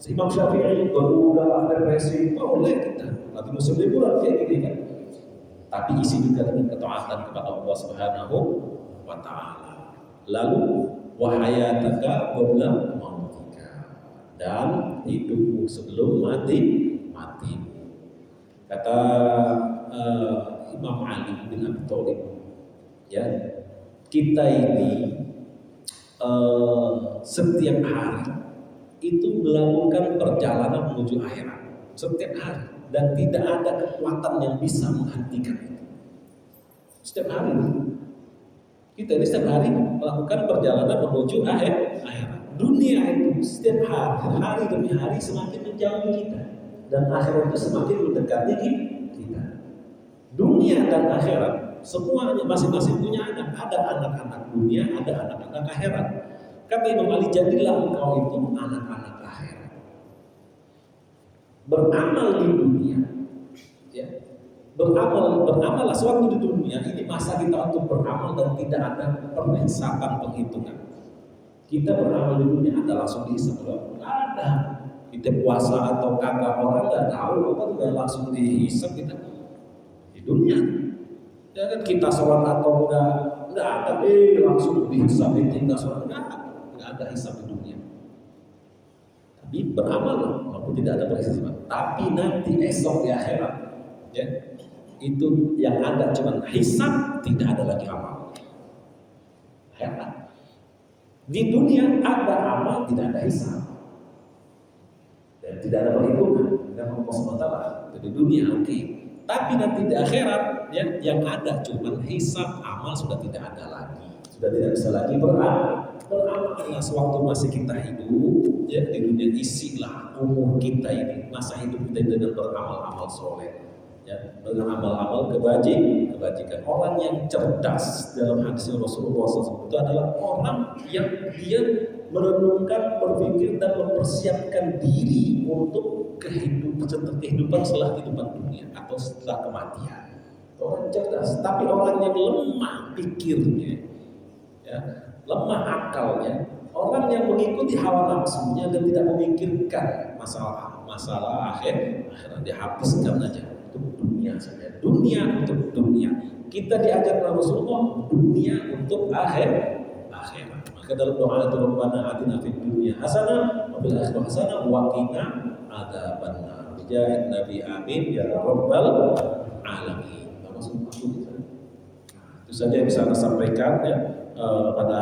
Imam Syafi'i berudah depresi, boleh kita. Nabi Muslim liburan kayak gini kan. Tapi isi juga dengan ketaatan kepada Allah Subhanahu wa taala. Lalu wahayataka qabla mautika, dan hidupmu sebelum mati. Kata Imam Ali bin Abi Thalib, ya, kita ini setiap hari itu melakukan perjalanan menuju akhirat setiap hari, dan tidak ada kekuatan yang bisa menghentikan itu. Setiap hari kita ini setiap hari melakukan perjalanan menuju akhirat. Dunia itu setiap hari demi hari semakin menjauhi kita, dan akhirat itu semakin mendekati kita. Dunia dan akhirat semuanya masing-masing punya anak. Ada anak-anak dunia, ada anak-anak akhirat. Kata Imam Ali, jadilah engkau itu anak-anak akhirat. Beramal di dunia, ya. Beramallah suatu di dunia ini masa kita untuk beramal dan tidak ada perhisaban penghitungan. Kita beramal di dunia ada langsung dihisab, nggak ada. Kita puasa atau kagak orang nggak tahu, apa nggak langsung dihisab kita di dunia. Ya kan, kita sholat atau nggak ada, langsung dihisab, tinggal sholat nggak ada hisab di dunia. Tapi beramal walaupun tidak ada perhisaban. Tapi nanti esok di akhirat, ya, itu yang ada cuma hisab, tidak ada lagi amal. Hebat. Di dunia ada amal, tidak ada hisab, dan tidak ada perhitungan dengan Allah SWT. Di dunia oke. Tapi nanti di akhirat, ya, yang ada cuma hisab, amal sudah tidak ada lagi, sudah tidak bisa lagi beramal. Karena sewaktu masih kita hidup, ya, di dunia, isilah umur kita ini, masa hidup kita dengan beramal-amal soleh, ya, dengan amal-amal kebajikan. Orang yang cerdas dalam hadis Rasulullah SAW itu adalah orang yang dia merenungkan, berpikir dan mempersiapkan diri untuk kehidupan setelah kehidupan dunia atau setelah kematian. Orang cerdas, tapi orang yang lemah pikirnya, ya, lemah akalnya, orang yang mengikuti hawa nafsunya dan tidak memikirkan masalah akhirat, dihabiskan aja untuk dunia saja. Dunia untuk dunia. Kita diajar oleh Rasulullah, dunia untuk akhirat. Maka dalam doa itu, Rabbana atina fid dunya hasanah wa fil akhirati hasanah wa qina adzabannar. Bijahid Nabi, amin ya rabbal alamin. Itu saja yang bisa saya sampaikan, ya, pada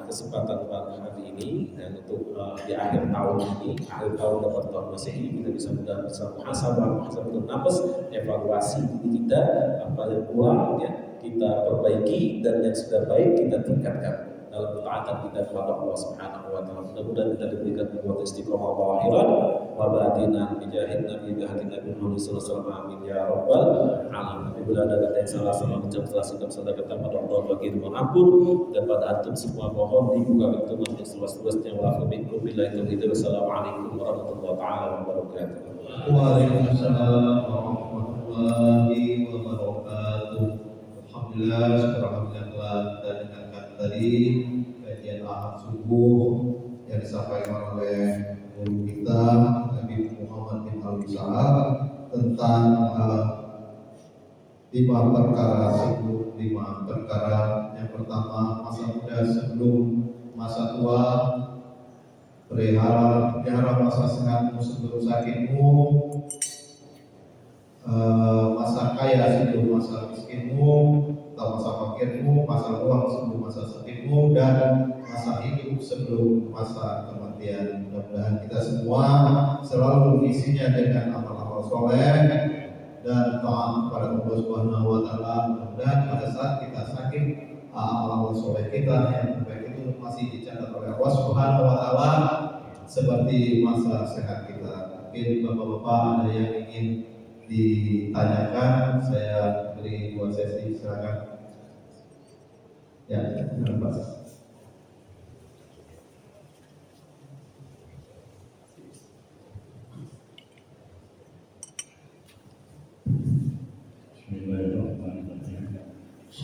kesempatan hari ini, dan untuk di akhir tahun ini, akhir tahun dapat tahun Masehi, kita bisa muhasabah nafas, evaluasi diri kita, apa yang kurang, ya, kita perbaiki, dan yang sudah baik kita tingkatkan dalam ketaatan kita kepada Allah Subhanahu wa taala. Mudah-mudahan kita diberikan kekuatan istiqomah zahiran wa batinan bijahid Nabi Muhammad sallallahu alaihi wasallam, amin ya rabbal alamin. Bila ada kata yang salah, sama ucap salah sikap salah kata pada Allah bagi mengampun, dan pada antum semua mohon dibuka pintu masjid seluas-luasnya. Wa minkum billahi taufiq. Wassalamualaikum warahmatullahi taala wabarakatuh. Waalaikumsalam warahmatullahi wabarakatuh. Alhamdulillah, alhamdulillah telah kita dengarkan tadi kajian Ahad subuh yang disampaikan oleh guru kita Nabi Muhammad bin Al-Sa'ad tentang 5 perkara. Yang pertama, masa muda sebelum masa tua, pelihara masa sehatmu sebelum sakitmu, masa kaya sebelum masa miskinmu, atau masa fakirmu, masa luang sebelum masa sakitmu, dan masa hidup sebelum masa kematian. Mudah-mudahan kita semua selalu visinya dengan amal-amal soleh dan taat kepada Allah Subhanahu wa taala. Mudah-mudahan pada saat kita sakit, amal-amal soleh kita yang terbaik itu masih dicatat oleh Allah Subhanahu wa taala seperti masa sehat kita. Mungkin Bapak-bapak ada yang ingin ditanyakan, saya beri 2 sesi, silakan. Ya, Pak.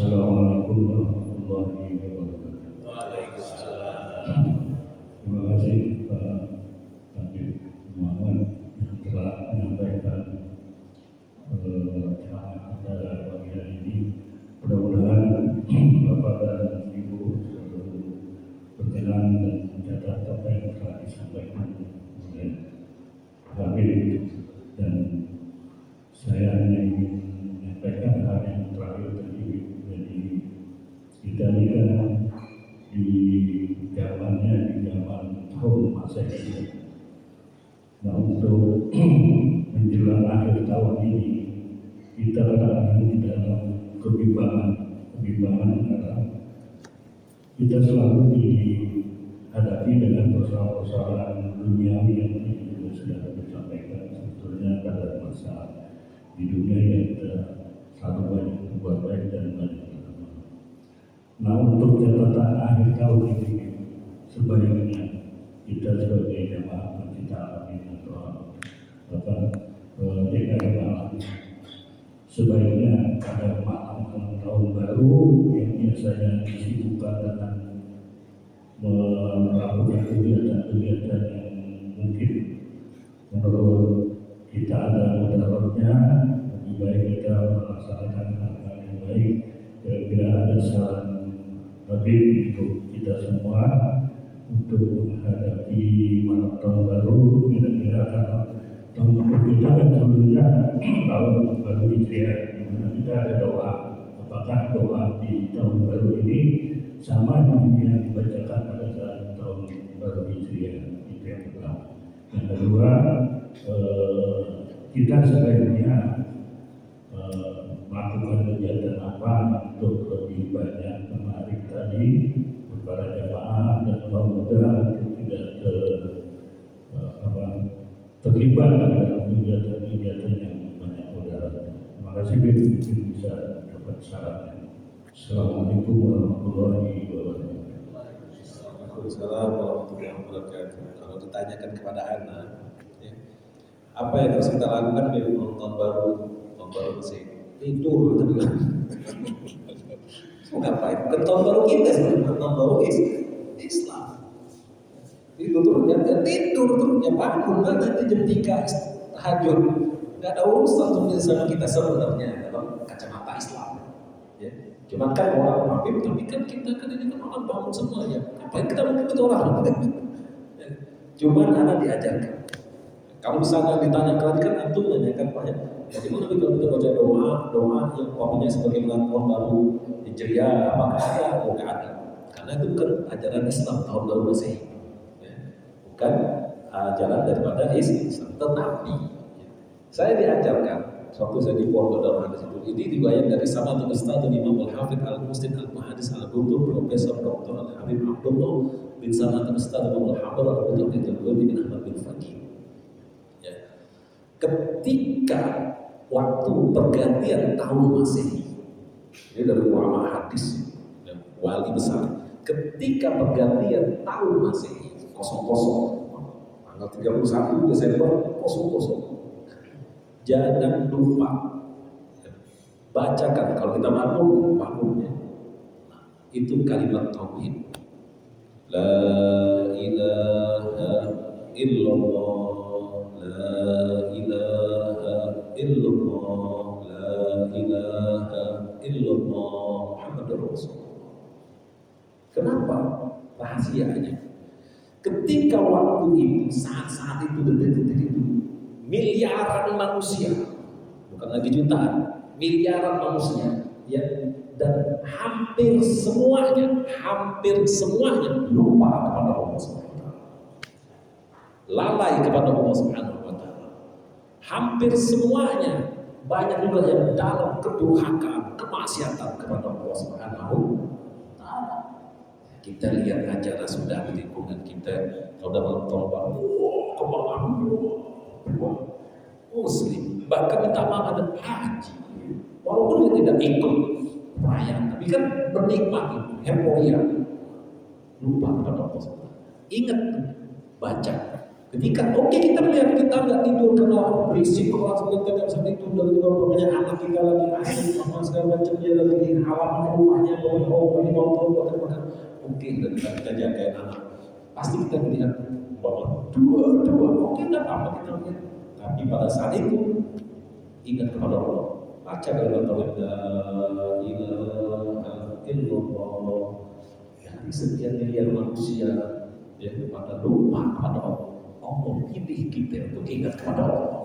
Assalamualaikum warahmatullahi wabarakatuh. Waalaikumsalam. Terima kasih Pak Habib Muhammad yang telah menyampaikan ceramah pada pagi hari ini. Mudah-mudahan Bapak dan Ibu selalu berkenan dan mencatat apa yang telah disampaikan oleh Habib, dan saya hanya ingin menyampaikan hal yang terakhir tadi. Jadi kita ini kan di zaman tahun Masehi. Nah, untuk menjelang akhir tahun ini kita kadang-kadang di dalam kebimbangan adalah kita selalu dihadapi dengan persoalan-persoalan duniawi yang juga sudah disampaikan. Sebetulnya pada masa di dunia yang kita selalu banyak berbuat baik dan banyak beramal. Nah, untuk catatan akhir tahun ini sebaiknya kita sebagai jemaah pencinta alam atau DKI Malang sebaiknya pada malam tahun baru yang biasanya disibukkan dengan melakukan kegiatan-kegiatan yang mungkin menurut kita ada mudaratnya, lebih baik kita melaksanakan hal-hal yang baik. Kira-kira ada saran Habib untuk kita semua untuk menghadapi malam tahun baru. Kira-kira kalau tahun baru kita kan sebelumnya tahun baru Hijriah, di mana kita ada doa. Apakah doa di tahun baru ini sama dengan yang dibacakan pada saat tahun baru Hijriah? Itu yang pertama. Yang kedua, kita sebaiknya melakukan kegiatan apa untuk lebih banyak menarik tadi para jemaah dan kaum muda untuk tidak terlibat dalam kegiatan-kegiatan yang banyak mudarat. Terima kasih mungkin bisa dapat syaratnya. Assalamualaikum warahmatullahi wabarakatuh. Waalaikumsalam warahmatullahi wabarakatuh. Kalau ditanyakan kepada anak, ya, apa yang harus kita lakukan di tahun baru Mesir? Tidur, gitu kan? Ngapain? Bukan tahun baru kita sebenarnya, tahun baru Islam. Tidur terus, ya tidur terus, ya bangun kan nanti jam 3 tahajud. Nggak ada urusan sama kita sebenarnya dalam kacamata Islam. Ya. Cuman kan orang Habib, tapi kan kita kan ini kan orang bangun semuanya. Ngapain kita mengikut orang? Cuman anak diajarkan. Kalau misalnya ditanya tadi kan antum nanyakan banyak. Bagaimana kalau kita baca doa yang umpamanya sebagai tahun baru Hijriah, apakah ada? Oh, nggak ada. Karena itu bukan ajaran Islam tahun baru Masehi. Ya. Bukan ajaran daripada Islam. Tetapi saya diajarkan waktu saya di Pondok Darul Hadis itu, ini riwayat dari sama Ustaz Imam Al-Hafidz Al-Muslim Al-Muhaddis Al-Butur Profesor Dr. Al-Habib Abdullah bin Sama Ustaz Imam Al-Hafidz Al-Butur bin Ahmad bin Fakih. Ya. Ketika waktu pergantian tahun Masehi, ini dari ulama hadis dan wali besar, ketika pergantian tahun Masehi 00 tanggal 31 Desember 00, jangan lupa bacakan kalau kita bangunnya. Nah, itu kalimat tauhid. La ilaha illallah, la ilaha illallah, la ilaha illallah Muhammadur Rasulullah. Kenapa? Rahasianya. Ketika waktu itu, saat-saat itu, detik-detik itu, miliaran manusia, bukan lagi jutaan, miliaran manusia, ya, dan hampir semuanya lupa kepada Allah Subhanahu wa taala. Lalai kepada Allah Subhanahu wa taala. Hampir semuanya, banyak juga yang dalam kedurhakaan, kemaksiatan kepada Allah Subhanahu wa taala. Kita lihat acara sudah di lingkungan kita, kalau dalam tahun baru, kebanggaan Muslim, bahkan minta maaf ada haji, walaupun dia tidak ikut perayaan, tapi kan bernikmat itu, euforia, lupa kepada Allah. Ingat, baca Ketika kita melihat kita nggak tidur karena berisik orang kita nggak bisa tidur dan juga banyak anak kita lagi asik sama segala macam dia lagi di halaman rumahnya bawa ini motor bahkan dan kita jagain anak pasti kita melihat bahwa dua nggak apa kita lihat tapi pada saat itu ingat kepada Allah baca dalam tauhid la ilaha illallah dari sekian miliar manusia ya pada lupa kepada Allah. Allah pilih kita untuk ingat kepada Allah.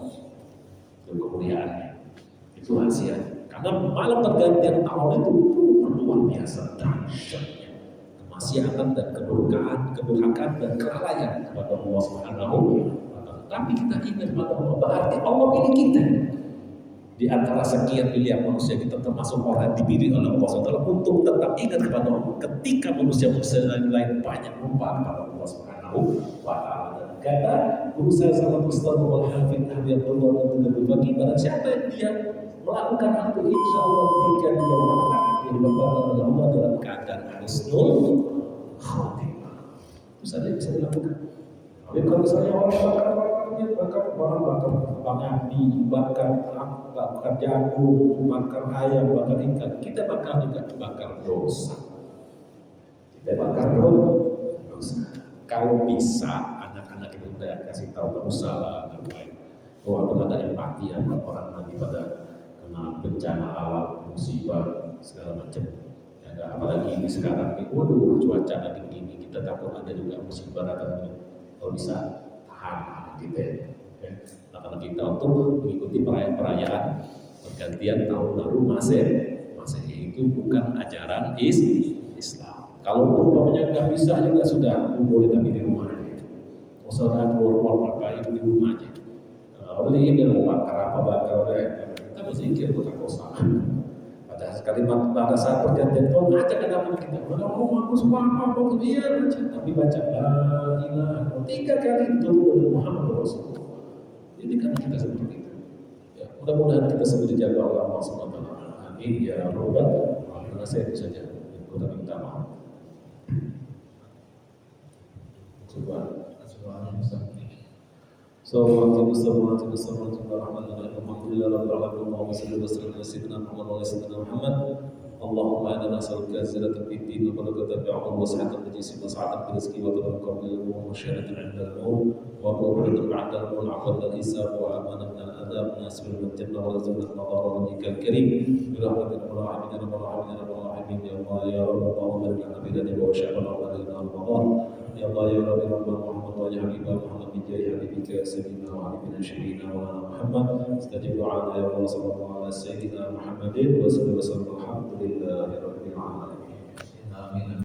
Itu kemuliaannya. Itu rahasia. Karena malam pergantian tahun itu luar biasa dahsyatnya. Kemaksiatan dan kedurhakaan dan kelalaian kepada Allah Subhanahu wa taala. Tapi kita ingat kepada Allah, berarti Allah pilih kita. Di antara sekian miliar manusia kita termasuk orang yang dipilih oleh Allah SWT untuk tetap ingat kepada Allah ketika manusia-manusia lain banyak lupa kepada Allah Subhanahu wa taala. Kata guru saya salah Ustaz Al-Hafidh Habibullah dan juga berbagi barang siapa yang dia melakukan itu insya Allah jika dia wafat dia dibawa oleh Allah dalam keadaan husnul khatimah. Itu saja bisa dilakukan. Tapi kalau misalnya orang bakar bang api, bakar jagung, bakar ayam, bakar ikan, kita bakar juga bakar dosa. Kita bakar dosa. Kalau bisa anak-anak itu udah kasih tahu berusaha baik. Bahwa ada empati ya orang nanti pada kena bencana alam, musibah segala macam. Ya, apalagi ini sekarang ini, waduh cuaca lagi begini, kita takut ada juga musibah datang. Kalau bisa tahan gitu ya. Anak-anak kita untuk mengikuti perayaan pergantian tahun baru Masehi itu bukan ajaran Islam. Kalau umpamanya nggak bisa juga sudah boleh tapi di rumah aja. Usaha keluar itu di rumah aja. Beli ini bakar kita berzikir bukan dosa. Pada kalimat pada saat pergantian tahun ajak anak-anak kita. Aku suka apa dia baca tapi baca la ilaha 3 kali itu dari Muhammad Rasulullah. Jadi karena kita seperti itu. Ya, mudah-mudahan kita semua dijaga oleh Allah SWT. Amin ya rabbal alamin. Saya itu saja. Kita minta maaf. Allahumma inna nas'aluka ziyadatan fid din wa barakatan fil 'ilmi wa sihhatan fil jismi wa sa'atan fil rizqi wa tawakkulan 'ala wa syahadatan 'inda al-maut wa quwwatan ba'da al-maut 'afwan al-hisab wa amanatan min al-'adab nasbir min jannah wa razaqna al-madara wa nikal karim bi rahmatika ya rabbal alamin ya rabbal alamin ya Allah ya rabb Allahumma barik lana fi dinina wa sya'ban wa barik lana ramadan ya Allah ya rabbi rabbana Muhammad wa ya habibana Muhammad bi jahi habibika sayyidina wa habibina syarina wa Muhammad istajib du'ana ya Allah sallallahu alaihi sayyidina Muhammadin wa sallallahu alaihi wa sallam alhamdulillahi rabbil alamin. Amin.